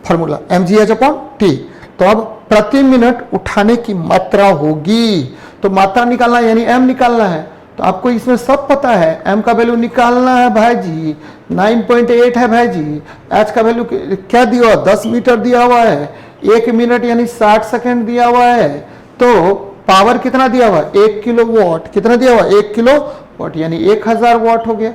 फॉर्मूला mgh/T। तो अब प्रति मिनट उठाने की मात्रा होगी, तो मात्रा निकालना यानी m निकालना है। तो आपको इसमें सब पता है, m का वैल्यू निकालना है भाई जी 9.8 है भाई जी। h का वैल्यू क्या दिया हुआ 10 मीटर दिया हुआ है, 1 मिनट यानी 60 सेकेंड दिया हुआ है। तो पावर कितना दिया हुआ 1 किलो वाट, कितना दिया हुआ 1 किलो वाट यानी 1000 वाट हो गया,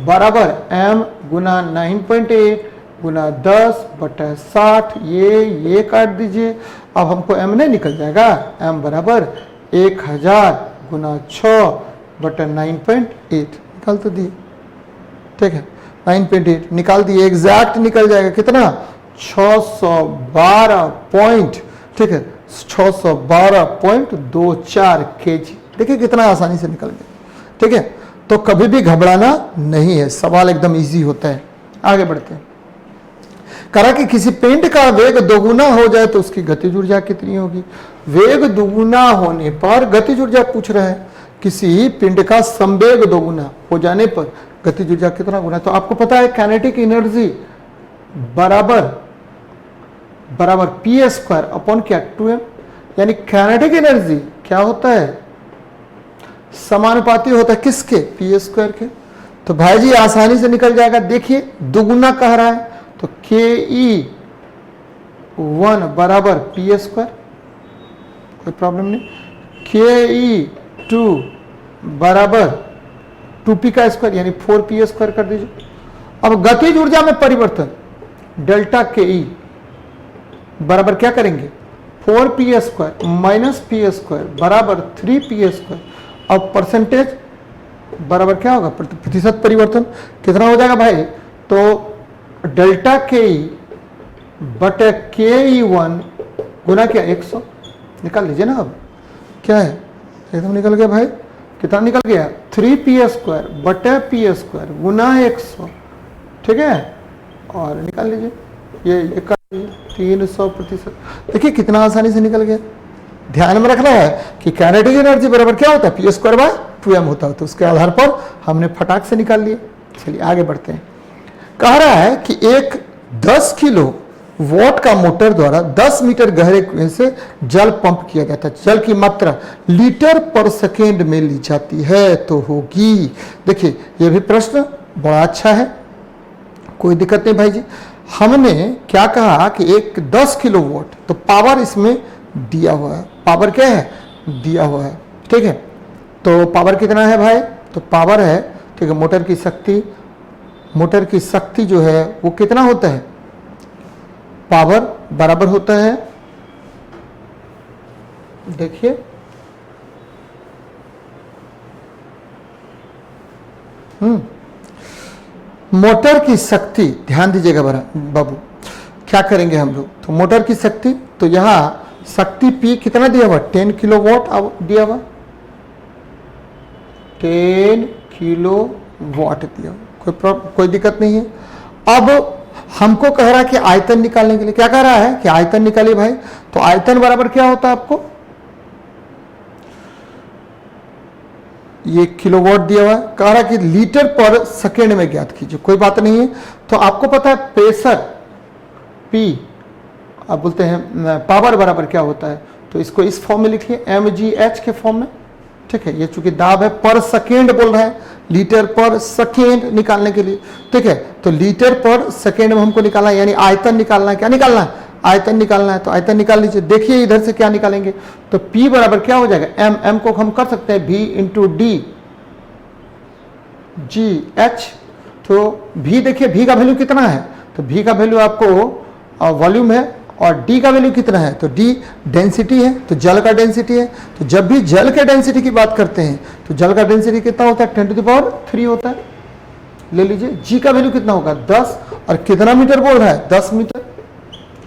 बराबर m गुना 9.8 गुना 10/60, ये काट दीजिए। अब हमको m नहीं निकल जाएगा, m बराबर 1000 गुना 6/9.8 निकाल तो दिए। ठीक है, 9.8 निकाल दिए, एग्जैक्ट निकल जाएगा कितना 612 पॉइंट, ठीक है 612.24 kg। देखिए कितना आसानी से निकल गया। ठीक है, तो कभी भी घबराना नहीं है, सवाल एकदम इजी होता है। आगे बढ़ते हैं। करा कि किसी पिंड का वेग दोगुना हो जाए तो उसकी गतिज ऊर्जा कितनी होगी? वेग दोगुना होने पर गतिज ऊर्जा पूछ रहा है, किसी पिंड का संवेग दोगुना हो जाने पर गतिज ऊर्जा कितना गुना? तो आपको पता है काइनेटिक एनर्जी बराबर पी स्क्वायर अपॉन क्या 2m, यानी काइनेटिक एनर्जी क्या होता है समानुपाती होता है किसके पी स्क्वायर के। तो भाई जी आसानी से निकल जाएगा, देखिए दुगुना कह रहा है तो ke1 बराबर पी स्क्वायर, कोई प्रॉब्लम नहीं, ke2 बराबर 2p का स्क्वायर यानी 4p स्क्वायर कर दीजिए। अब गतिज ऊर्जा में परिवर्तन डेल्टा के ई बराबर क्या करेंगे 4p square minus P square बराबर 3p स्क्वायर। अब परसेंटेज बराबर क्या होगा प्रतिशत परिवर्तन, कितना हो जाएगा भाई? तो डेल्टा के ई बटे ke1 गुना क्या 100, निकाल लीजिए ना। अब क्या है एकदम निकल गया भाई, कितना निकल गया 3p स्क्वायर बटे p स्क्वायर गुना 100। ठीक है, और निकाल लीजिए ये 300%। देखिए कितना आसानी से निकल गया। ध्यान में रखना है कि काइनेटिक एनर्जी बराबर क्या होता है पी स्क्वायर बाय 2m होता है, तो उसके आधार पर हमने फटाक से निकाल लिए। चलिए आगे बढ़ते हैं। कह रहा है कि एक 10 किलो वॉट का मोटर द्वारा 10 मीटर गहरे कुएं से जल पंप किया जाता है, जल की मात्रा लीटर पर सेकेंड में ली जाती है तो होगी। देखिए यह भी प्रश्न बड़ा अच्छा है, कोई दिक्कत नहीं भाई जी। हमने क्या कहा कि एक 10 किलो वॉट, तो पावर इसमें दिया हुआ है, पावर क्या है दिया हुआ है। ठीक है, तो पावर कितना है भाई? तो पावर है, ठीक है, मोटर की शक्ति जो है वो कितना होता है पावर बराबर होता है, देखिए मोटर की शक्ति, ध्यान दीजिएगा बाबू, क्या करेंगे हम लोग, तो मोटर की शक्ति, तो यहां शक्ति P कितना दिया हुआ, 10 किलोवाट दिया हुआ, 10 किलोवाट दिया हुआ, कोई दिक्कत नहीं है। अब हमको कह रहा है कि आयतन निकालने के लिए, क्या कह रहा है कि आयतन निकालिए भाई, तो आयतन बराबर क्या होता है आपको, ये किलोवाट दिया हुआ है, कह रहा है कि लीटर पर सेकेंड में ज्ञात कीजिए, कोई बात नहीं है। तो आपको पता है प्रेशर P, आप बोलते हैं पावर बराबर क्या होता है, तो इसको इस फॉर्म में लिखिए, mgh के फॉर्म में, ठीक है। ये चूंकि दाब है, पर सेकेंड बोल रहा है, लीटर पर सेकेंड निकालने के लिए, ठीक है। तो लीटर पर सेकेंड में हमको निकालना है, यानी आयतन निकालना है, क्या निकालना है, आयतन निकालना है। तो आयतन निकाल लीजिए, देखिए इधर से क्या निकालेंगे, तो P बराबर क्या हो जाएगा, m को हम कर सकते हैं V into D G H. तो V देखिए, V का वैल्यू कितना है, तो V का वैल्यू आपको वॉल्यूम है, और D का वैल्यू कितना है, तो D डेंसिटी है, तो जल का डेंसिटी है। तो जब भी जल के डेंसिटी की बात करते हैं तो जल का डेंसिटी कितना होता है, 10⁻³ होता है, ले लीजिए। G का वैल्यू कितना होगा, 10, और कितना मीटर बोल रहा है, 10 मीटर,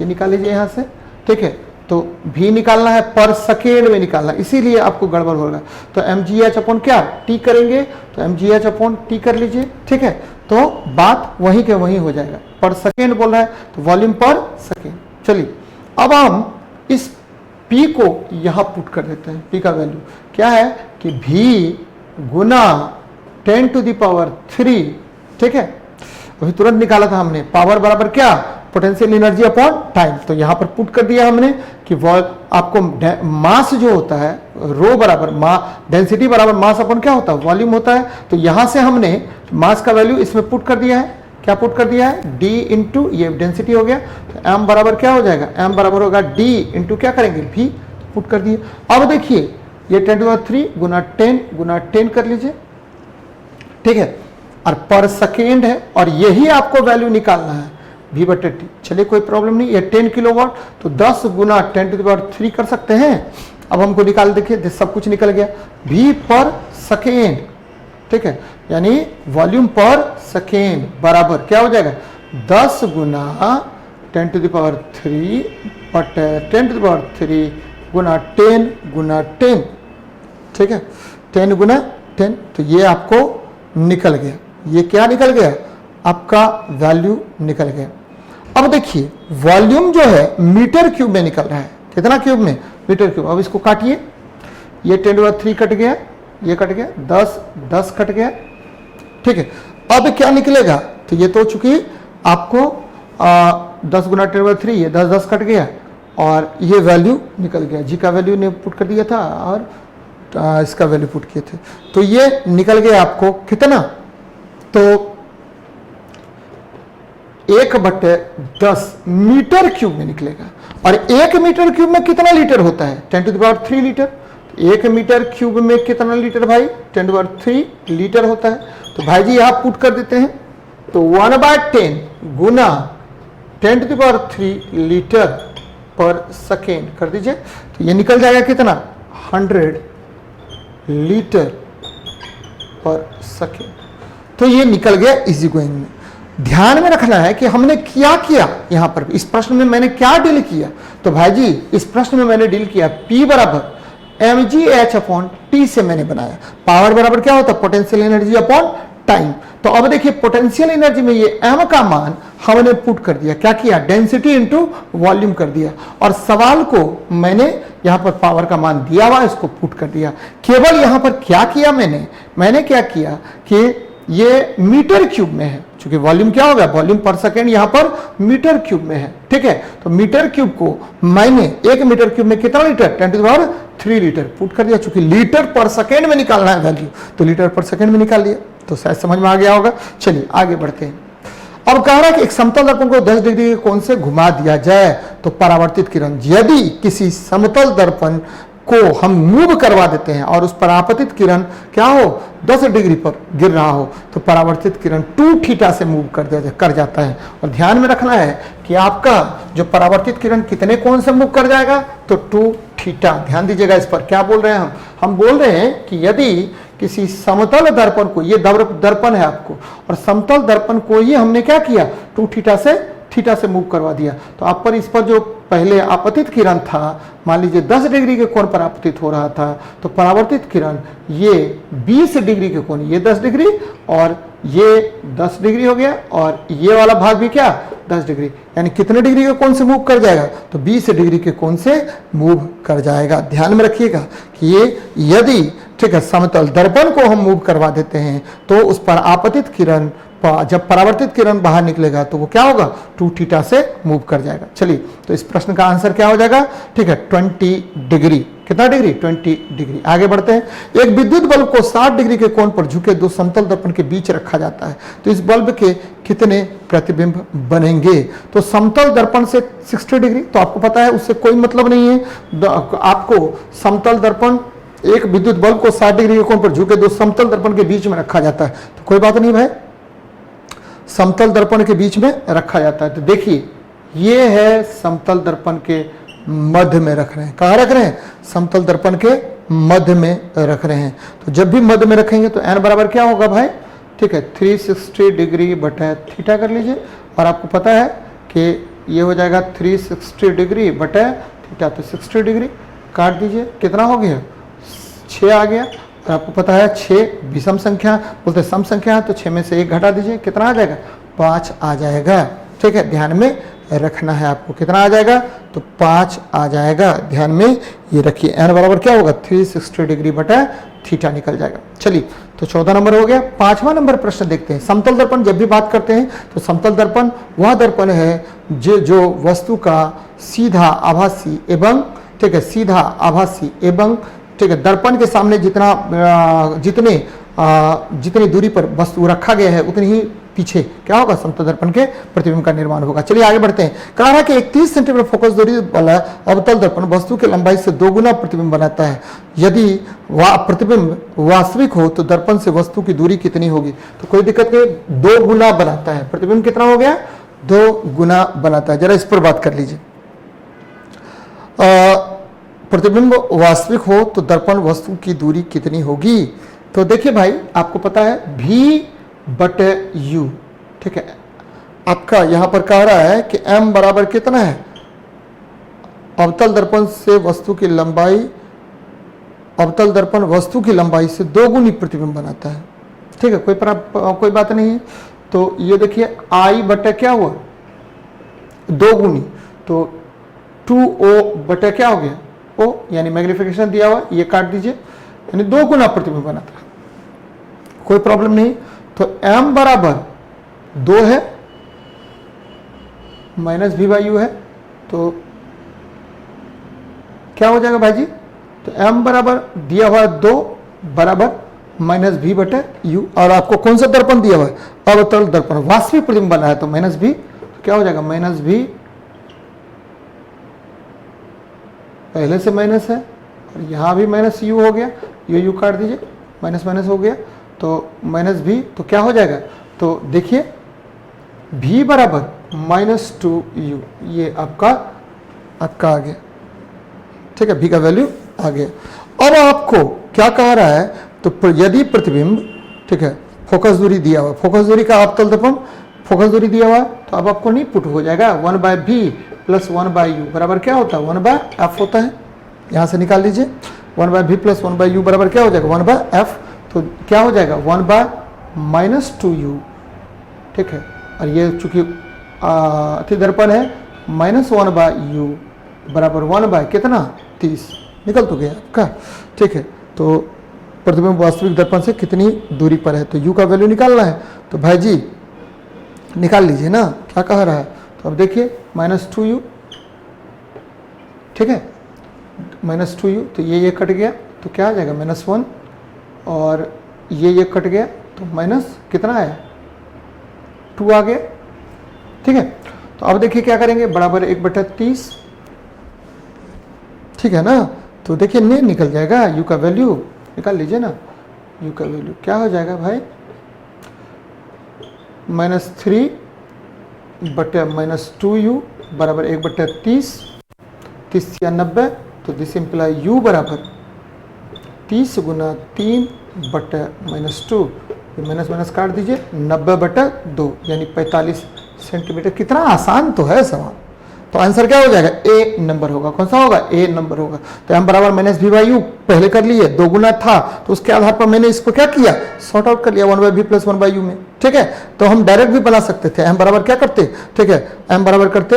ये निकाल लीजिए यहां से, ठीक है। तो V निकालना है, पर सेकेंड में निकालना, इसीलिए आपको गड़बड़ होगा। तो mgh अपॉन क्या, T करेंगे, तो mgh अपॉन T कर लीजिए, ठीक है। तो बात वहीं के वहीं हो जाएगा, पर सेकेंड बोल रहा है तो वॉल्यूम पर सेकेंड। चलिए अब हम इस P को यहां पुट कर देते हैं। P का वैल्यू क्या है कि V गुना 10⁻³, ठीक है। अभी तुरंत निकाला था हमने, पावर बराबर क्या, पोटेंशियल एनर्जी अपॉन टाइम। तो यहां पर पुट कर दिया हमने कि आपको मास जो होता है, रो बराबर डेंसिटी बराबर मास अपॉन क्या होता है, वॉल्यूम होता है। तो यहां से हमने मास का वैल्यू इसमें पुट कर दिया है, क्या पुट कर दिया है, D इंटू ये डेंसिटी हो गया, तो M बराबर क्या हो जाएगा, M बराबर होगा D इंटू क्या करेंगे, V पुट कर दिए। अब देखिए ये 10⁻³ गुना 10 कर लीजिए, ठीक है, और पर सेकेंड है, और यही आपको वैल्यू निकालना है V/T। चलिए कोई प्रॉब्लम नहीं, ये 10 किलोवाट, तो 10 गुना 10⁻³ कर सकते हैं। अब हमको निकाल, देखिए सब कुछ निकल गया, V पर सेकेंड, ठीक है, यानी वॉल्यूम पर सेकेंड बराबर क्या हो जाएगा, 10 गुना 10⁻³ बटे 10⁻³ गुना 10 गुना 10, ठीक है, 10 गुना 10। तो ये आपको निकल गया, ये क्या निकल गया, आपका वैल्यू निकल गया। अब देखिए वॉल्यूम जो है मीटर क्यूब में निकल रहा है, कितना क्यूब में, मीटर क्यूब। अब इसको काटिए, ये 10⁻³ कट गया, ये कट गया, 10 कट गया, ठीक है। अब क्या निकलेगा, तो ये तो चूंकि आपको 10 गुना 10⁻³ ये 10 कट गया, और ये वैल्यू निकल गया। G का वैल्यू ने पुट कर दिया था, और इसका वैल्यू पुट किए थे, तो ये निकल गया आपको कितना, तो 1/10 मीटर क्यूब में निकलेगा। और 1 मीटर क्यूब में कितना लीटर होता है, 10⁻³ लीटर। 1 मीटर क्यूब में कितना लीटर भाई, 10⁻³ लीटर होता है। तो भाई जी आप पुट कर देते हैं, तो 1/10 गुना 10⁻³ लीटर पर सेकेंड कर दीजिए, तो ये निकल जाएगा कितना, 100 लीटर पर सेकेंड। तो ये निकल गया इजी गोइंग में। ध्यान में रखना है कि हमने क्या किया यहां पर, इस प्रश्न में मैंने क्या डील किया, तो भाई जी इस प्रश्न में मैंने डील किया P बराबर mgh अपॉन T से मैंने बनाया। पावर बराबर क्या होता है, पोटेंशियल एनर्जी अपॉन टाइम। तो अब देखिए पोटेंशियल एनर्जी में ये m का मान हमने पुट कर दिया, क्या किया, डेंसिटी इंटू वॉल्यूम कर दिया, और सवाल को मैंने यहां पर पावर का मान दिया हुआ इसको पुट कर दिया। केवल यहां पर क्या किया मैंने क्या किया कि ये मीटर क्यूब में है, क्योंकि वॉल्यूम क्या होगा, वॉल्यूम पर सेकेंड यहां पर मीटर क्यूब में है, ठीक है। तो मीटर क्यूब को मैंने 1 मीटर क्यूब में कितना लीटर, 10⁻³ लीटर पुट कर दिया। चूंकि लीटर पर सेकेंड में निकालना है वैल्यू, तो लीटर पर सेकेंड में निकाल लिया। तो शायद समझ में आ गया होगा। चलिए आगे बढ़ते हैं। अब कह रहा है कि एक समतल दर्पण को 10 डिग्री के कोण से घुमा दिया जाए तो परावर्तित किरण यदि किसी समतल दर्पण को हम मूव करवा देते हैं और उस परावर्तित किरण क्या हो 10 डिग्री पर गिर रहा हो तो परावर्तित किरण 2 थीटा से मूव कर जाता है। और ध्यान में रखना है कि आपका जो परावर्तित किरण कितने कोण से मूव कर जाएगा तो 2 थीटा। ध्यान दीजिएगा इस पर। क्या बोल रहे हैं हम बोल रहे हैं कि यदि किसी समतल दर्पण को, ये दर्पण है आपको, और समतल दर्पण को ये हमने क्या किया 2 थीटा से मूव करवा दिया तो आप पर इस पर जो पहले आपतित किरण था, मान लीजिए 10 डिग्री के कोण पर आपतित हो रहा था, तो परावर्तित किरण ये 20 डिग्री के कोण, ये 10 डिग्री और ये 10 डिग्री हो गया और ये वाला भाग भी क्या 10 डिग्री, यानी कितने डिग्री के कोण से मूव कर जाएगा तो 20 डिग्री के कोण से मूव कर जाएगा। ध्यान में रखिएगा कि ये यदि ठीक है समतल दर्पण को हम मूव करवा देते हैं तो उस पर आपतित किरण, जब परावर्तित किरण बाहर निकलेगा तो वो क्या होगा 2 थीटा से मूव कर जाएगा। चलिए तो इस प्रश्न का आंसर क्या हो जाएगा, ठीक है 20 डिग्री। कितना डिग्री 20 डिग्री। आगे बढ़ते हैं। एक विद्युत बल्ब को 60 डिग्री के कोण पर झुके 2 समतल दर्पण के बीच रखा जाता है तो इस बल्ब के कितने प्रतिबिंब बनेंगे। तो समतल दर्पण से 60 डिग्री तो आपको पता है उससे कोई मतलब नहीं है। आपको समतल दर्पण, एक विद्युत बल्ब को 60 डिग्री के कोण पर झुके 2 समतल दर्पण के बीच में रखा जाता है तो कोई बात नहीं भाई, समतल दर्पण के बीच में रखा जाता है। तो देखिए ये है समतल दर्पण के मध्य में रख रहे हैं। कहाँ रख रहे हैं, समतल दर्पण के मध्य में रख रहे हैं। तो जब भी मध्य में रखेंगे तो n बराबर क्या होगा भाई, ठीक है 360 डिग्री बटा थीटा कर लीजिए और आपको पता है कि ये हो जाएगा 360 डिग्री बटा थीटा, तो 60 डिग्री काट दीजिए, कितना हो गया 6 आ गया। और आपको पता है 6 विषम संख्या, बोलते सम संख्या, तो 6 में से 1 घटा दीजिए, कितना आ जाएगा 5 आ जाएगा। ठीक है, ध्यान में रखना है आपको, कितना आ जाएगा तो 5 आ जाएगा। ध्यान में ये रखिए, n बराबर क्या होगा 360 डिग्री बटा थीटा निकल जाएगा। चलिए तो 14 नंबर हो गया। 5वां नंबर प्रश्न देखते हैं। समतल दर्पण जब भी बात करते हैं तो समतल दर्पण वह दर्पण है जो वस्तु का सीधा आभासी एवं, ठीक है सीधा आभासी एवं, ठीक है दर्पण के सामने जितनी दूरी पर वस्तु रखा गया है उतनी ही पीछे क्या होगा समतल दर्पण के प्रतिबिंब का निर्माण होगा। चलिए आगे बढ़ते हैं। कहा है कि 31 सेंटीमीटर फोकस दूरी वाला अवतल दर्पण वस्तु की लंबाई से 2 गुना प्रतिबिंब बनाता है। यदि वह प्रतिबिंब वास्तविक हो तो दर्पण से वस्तु की दूरी कितनी होगी। तो कोई दिक्कत नहीं, 2 गुना बनाता है। प्रतिबिंब कितना हो गया 2 गुना बनाता है। जरा इस पर बात कर लीजिए। प्रतिबिंब वास्तविक हो तो दर्पण वस्तु की दूरी कितनी होगी। तो देखिए भाई, आपको पता है V/U, ठीक है। आपका यहां पर कह रहा है कि M बराबर कितना है, अवतल दर्पण से वस्तु की लंबाई, अवतल दर्पण वस्तु की लंबाई से 2 गुनी प्रतिबिंब बनाता है। ठीक है, कोई बात नहीं है। तो ये देखिए I बटे क्या हुआ 2 गुनी, तो 2O बटे क्या हो गया O, यानी मैग्निफिकेशन दिया हुआ, ये काट दीजिए, यानी 2 गुना प्रतिबिंब बनाता है, कोई प्रॉब्लम नहीं। तो M बराबर 2 है माइनस V/U है, तो क्या हो जाएगा भाई जी, तो M बराबर दिया हुआ 2 बराबर माइनस V/U। और आपको कौन सा दर्पण दिया हुआ है, अवतल दर्पण, वास्तविक प्रतिबिंब बना है तो माइनस V, तो क्या हो जाएगा माइनस V, पहले से माइनस है और यहाँ भी माइनस U हो गया, ये U काट दीजिए, माइनस माइनस हो गया तो माइनस V, तो क्या हो जाएगा, तो देखिए V बराबर -2U, ये आपका आ गया। ठीक है, V का वैल्यू आ गया। अब आपको क्या कह रहा है, तो यदि प्रतिबिंब, ठीक है फोकस दूरी दिया हुआ, फोकस दूरी का अवतल दर्पण फोकस दूरी दिया हुआ, तो अब आपको नहीं पुट हो जाएगा 1/V + 1/U बराबर क्या होता है 1/F होता है। यहाँ से निकाल लीजिए 1/V + 1/U बराबर क्या हो जाएगा 1/F, तो क्या हो जाएगा 1/-2U। ठीक है, और ये चूंकि अति दर्पण है -1/U बराबर 1/ कितना 30 निकल तो गया आपका। ठीक है, तो प्रतिबिंब वास्तविक दर्पण से कितनी दूरी पर है, तो U का वैल्यू निकालना है। तो भाई जी निकाल लीजिए ना, क्या कह रहा है, तो अब देखिए -2U, ठीक है -2U, तो ये कट गया तो क्या आ जाएगा -1, और ये कट गया तो माइनस कितना है 2 आ गया। ठीक है, तो अब देखिए क्या करेंगे, बराबर 1/30, ठीक है ना, तो देखिए ने निकल जाएगा, u का वैल्यू निकाल लीजिए ना, u का वैल्यू क्या हो जाएगा भाई, -3 बटे -2u बराबर 1/30, 30 या 90, तो दिस इम्प्लाई u बराबर 30 गुना 3 बटे -2, माइनस माइनस काट दीजिए, 90/2 यानी 45 सेंटीमीटर। कितना आसान तो है सवाल। तो आंसर क्या हो जाएगा, ए नंबर होगा। कौन सा होगा, ए नंबर होगा। तो m बराबर -v/u पहले कर लिए, 2 गुना था तो उसके आधार पर मैंने इसको क्या किया, सॉर्ट आउट कर लिया 1/v + 1/u में। ठीक है, तो हम डायरेक्ट भी बना सकते थे, m बराबर क्या करते, ठीक है, m बराबर करते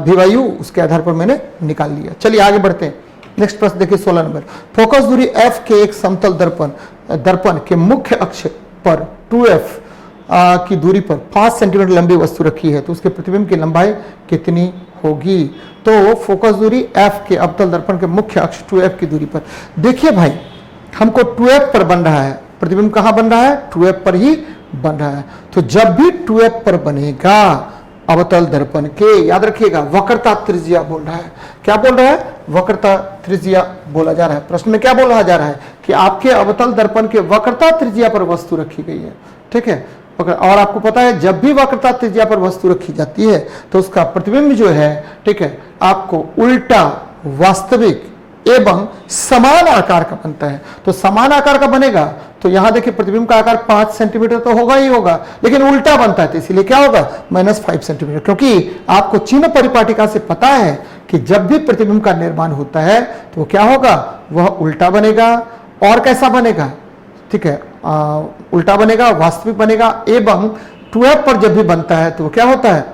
v/u, उसके आधार पर मैंने निकाल लिया। चलिए आगे बढ़ते हैं। नेक्स्ट प्रश्न देखिए 16 नंबर। फोकस दूरी f के एक समतल दर्पण के मुख्य अक्ष पर 2f की दूरी पर 5 सेंटीमीटर लंबी वस्तु रखी है, तो उसके प्रतिबिंब की लंबाई कितनी होगी। तो फोकस दूरी f के अवतल दर्पण के मुख्य अक्ष 2f की दूरी पर, देखिए भाई हमको 2f पर बन रहा है, प्रतिबिंब कहां बन रहा है, 2f पर ही बन रहा है। तो जब भी 2f पर बनेगा अवतल दर्पण के, याद रखिएगा वक्रता त्रिज्या बोल रहा है। क्या बोल रहा है, वक्रता त्रिज्या बोला जा रहा है। प्रश्न में क्या बोला जा रहा है कि आपके अवतल दर्पण के वक्रता त्रिज्या पर वस्तु रखी गई है। ठीक है, और आपको पता है जब भी वक्रता त्रिज्या पर वस्तु रखी जाती है तो उसका प्रतिबिंब जो है, ठीक है, आपको उल्टा, वास्तविक एवं समान आकार का बनता है। तो समान आकार का बनेगा तो यहां देखिए प्रतिबिंब का आकार 5 सेंटीमीटर तो होगा ही होगा, लेकिन उल्टा बनता है तो इसीलिए क्या होगा, -5 सेंटीमीटर। क्योंकि आपको चिन्ह परिपाटिका से पता है कि जब भी प्रतिबिंब का निर्माण होता है तो वो क्या होगा, वह उल्टा बनेगा। और कैसा बनेगा, ठीक है, उल्टा बनेगा, वास्तविक बनेगा, एवं 2f पर जब भी बनता है तो क्या होता है,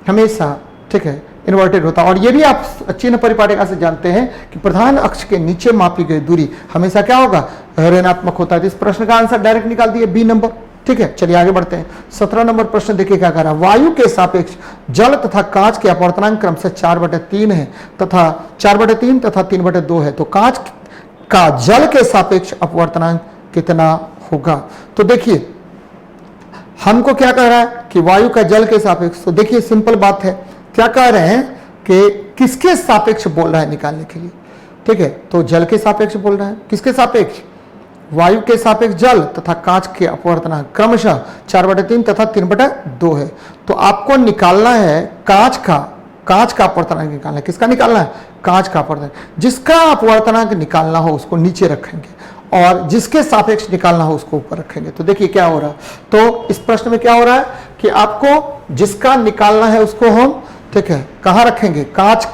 हमेशा, ठीक है, इन्वर्टेड होता है। और ये भी आप चिन्ह परिपाटिका से जानते हैं कि प्रधान अक्ष के नीचे मापी गई दूरी हमेशा क्या होगा, ऋणात्मक होता है। तो इस प्रश्न का आंसर डायरेक्ट निकाल दिए, बी नंबर। ठीक है, चलिए आगे बढ़ते हैं। 17 नंबर प्रश्न देखिए क्या कह रहा है। वायु के सापेक्ष जल तथा कांच के अपवर्तनांक क्रमशः 4/3 है तथा 4/3 तथा 3/2 है, तो कांच का जल के सापेक्ष अपवर्तनांक कितना होगा। तो देखिए हमको क्या कह रहा है कि वायु का जल के सापेक्ष, तो देखिए सिंपल बात है, क्या कह रहे हैं कि किसके सापेक्ष बोल रहा है निकालने के लिए। ठीक है, तो जल के सापेक्ष बोल रहा है। किसके सापेक्ष, वायु के सापेक्ष जल तथा कांच के अपवर्तनांक क्रमशः 4/3 तथा 3/2 है। तो आपको निकालना है कांच का अपवर्तनांक निकालना है। किसका निकालना है, कांच का अपवर्तनांक। जिसका अपवर्तनांक निकालना हो उसको नीचे रखेंगे और जिसके सापेक्ष निकालना हो उसको ऊपर रखेंगे। तो देखिए क्या हो रहा है, तो इस प्रश्न में क्या हो रहा है कि आपको जिसका निकालना है उसको हम, ठीक है, कहां रखेंगे, कांच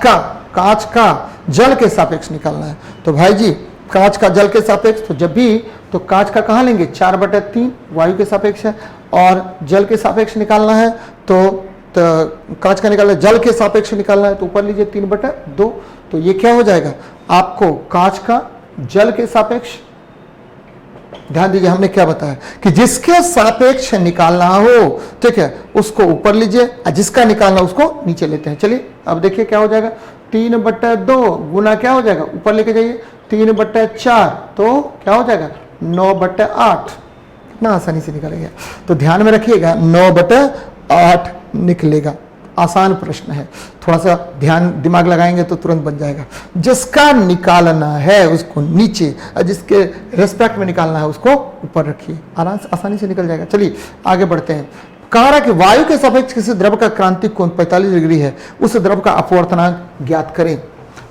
का जल के सापेक्ष निकालना है। तो भाई जी कांच का जल के सापेक्ष, तो जब भी, तो कांच का कहां लेंगे, 4/3 वायु के सापेक्ष है, और जल के सापेक्ष निकालना है तो कांच का निकालना है, जल के सापेक्ष निकालना है तो ऊपर लीजिए 3/2। तो ये क्या हो जाएगा, आपको कांच का जल के सापेक्ष, ध्यान दीजिए हमने क्या बताया कि जिसके सापेक्ष निकालना हो, ठीक है, उसको ऊपर लीजिए, जिसका निकालना उसको नीचे लेते हैं। चलिए अब देखिए क्या हो जाएगा, 3/2 गुना क्या हो जाएगा, ऊपर लेके जाइए 3/4, तो क्या हो जाएगा 9/8। कितना आसानी से निकलेगा। तो ध्यान में रखिएगा 9/8 निकलेगा। आसान प्रश्न है, थोड़ा सा ध्यान दिमाग लगाएंगे तो तुरंत बन जाएगा। जिसका निकालना है उसको नीचे, जिसके रेस्पेक्ट में निकालना है उसको ऊपर रखिए, आसानी से निकल जाएगा। चलिए आगे बढ़ते हैं। कह रहा कि वायु के सापेक्ष किसी द्रव का क्रांतिक कोण 45 डिग्री है, उस द्रव का अपवर्तनांक ज्ञात करें।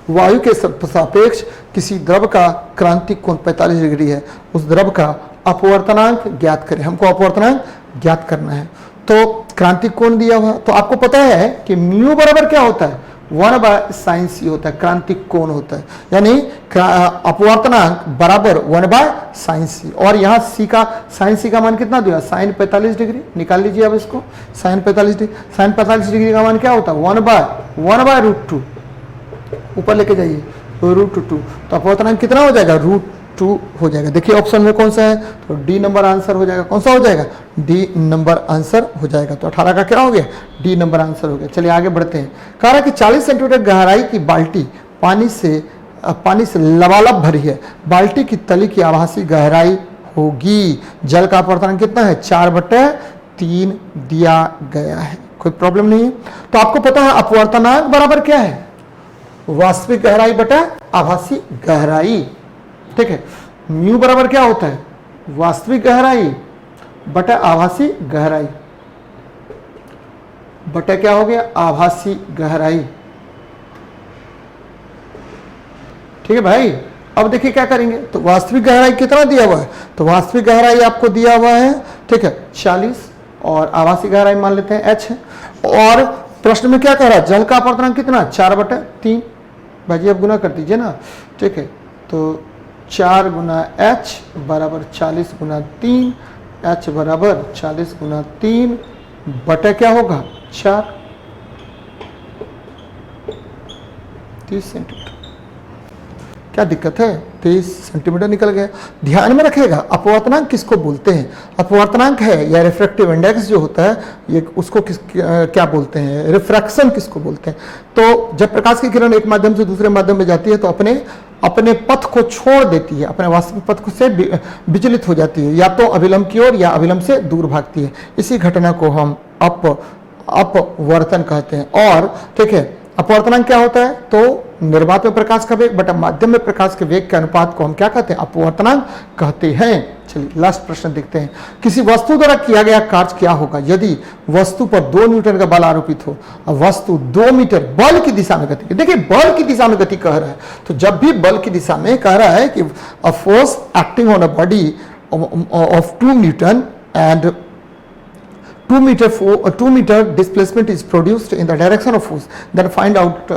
वायु के सापेक्ष किसी द्रव का क्रांतिक कोण 45 डिग्री है, उस द्रव का अपवर्तनांक ज्ञात करें। हमको अपवर्तनांक ज्ञात करना है। तो क्रांतिक कोण दिया हुआ, तो आपको पता है कि म्यू बराबर क्या होता है, 1/sin होता है, क्रांतिक कोण होता है, यानी अपवर्तनांक बराबर 1/sin। और यहाँ sin का मान कितना दिया, sin 45 डिग्री। निकाल लीजिए अब इसको, sin 45 डिग्री का मान क्या होता है, 1/√2। ऊपर लेके जाइए √2, तो अपवर्तनांक कितना हो जाएगा, √2 हो जाएगा। देखिए ऑप्शन में कौन सा है, तो डी नंबर आंसर हो जाएगा। कौन सा हो जाएगा, डी नंबर आंसर हो जाएगा। तो 18 का क्या हो गया, डी नंबर आंसर हो गया। चलिए आगे बढ़ते हैं। कह रहा कि 40 सेंटीमीटर गहराई की बाल्टी पानी से लबालब भरी है, बाल्टी की तली की आभासी गहराई होगी। जल का अपवर्तनांक कितना है, 4/3 दिया गया है। कोई प्रॉब्लम नहीं है। तो आपको पता है अपवर्तनांक बराबर क्या है, वास्तविक गहराई बटा आभासी गहराई। ठीक है, म्यू बराबर क्या होता है, वास्तविक गहराई बटा आभासी गहराई बटा क्या हो गया, आभासी गहराई। ठीक है भाई, अब देखिए क्या करेंगे, तो वास्तविक गहराई कितना दिया हुआ है, तो वास्तविक गहराई आपको दिया हुआ है, ठीक है 40, और आभासी गहराई मान लेते हैं h है। और प्रश्न में क्या कह रहा है, जल का अपवर्तनांक कितना, 4/3। भाई अब गुना कर दीजिए ना। ठीक है, तो 4 गुना h बराबर 40 गुना 3, h बराबर 40 गुना 3 बटा क्या होगा 4, 30 सेंटीमीटर। क्या दिक्कत है, 23 सेंटीमीटर निकल गया। ध्यान में रखिएगा अपवर्तनांक किसको बोलते हैं, अपवर्तनांक है या रिफ्रैक्टिव इंडेक्स जो होता है ये उसको क्या बोलते हैं, रिफ्रैक्शन किसको बोलते हैं। तो जब प्रकाश की किरण एक माध्यम से दूसरे माध्यम में जाती है तो अपने पथ को छोड़ देती है, अपने वास्तविक पथ से विचलित हो जाती है, या तो अभिलंब की ओर या अभिलंब से दूर भागती है। इसी घटना को हम अपवर्तन कहते हैं। और ठीक है, अपवर्तनांक क्या होता है, तो निर्वात में प्रकाश का वेग बटा माध्यम में प्रकाश के वेग के अनुपात को हम क्या कहते हैं, अपवर्तनांक कहते हैं। चलिए लास्ट प्रश्न देखते हैं। किसी वस्तु द्वारा किया गया कार्य क्या होगा यदि वस्तु पर 2 न्यूटन का बल आरोपित हो और वस्तु 2 मीटर बल की दिशा में गति करे। देखिए बल की दिशा में गति कह रहा है, तो जब भी बल की दिशा में कह रहा है कि a force acting on a body of 2 Newton and 2 meter displacement is produced in the direction of force, then find out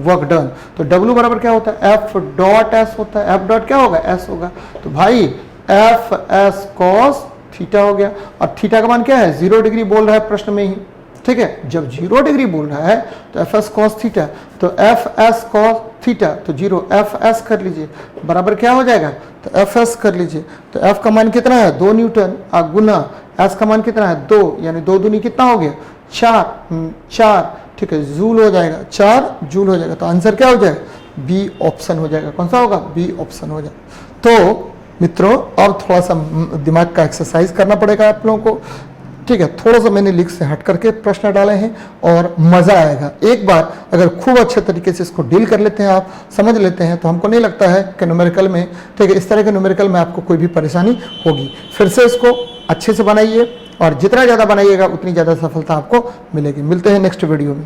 work done। तो W बराबर क्या होता है, F डॉट S होता है। F डॉट क्या होगा, S होगा। तो भाई F S cos थीटा हो गया, और थीटा का मान क्या है, 0 डिग्री बोल रहा है प्रश्न में ही। ठीक है, जब 0 डिग्री बोल रहा है तो F S cos थीटा, तो F S cos थीटा, तो 0 F S कर लीजिए बराबर क्या हो जाएगा, तो F S कर लीजिए। तो F का मान कितना है, 2 न्यूटन, गुना S का मान कितना है, 2, यानी 2 दूनी कितना हो गया, 4। ठीक है, जूल हो जाएगा, 4 जूल हो जाएगा। तो आंसर क्या हो जाएगा, बी ऑप्शन हो जाएगा। कौन सा होगा, बी ऑप्शन हो जाएगा। तो मित्रों अब थोड़ा सा दिमाग का एक्सरसाइज करना पड़ेगा आप लोगों को। ठीक है, थोड़ा सा मैंने लिख से हट करके प्रश्न डाले हैं और मजा आएगा। एक बार अगर खूब अच्छे तरीके से इसको डील कर लेते हैं, आप समझ लेते हैं, तो हमको नहीं लगता है कि न्यूमेरिकल में, ठीक है, इस तरह के न्यूमेरिकल में आपको कोई भी परेशानी होगी। फिर से इसको अच्छे से बनाइए, और जितना ज़्यादा बनाइएगा उतनी ज़्यादा सफलता आपको मिलेगी। मिलते हैं नेक्स्ट वीडियो में।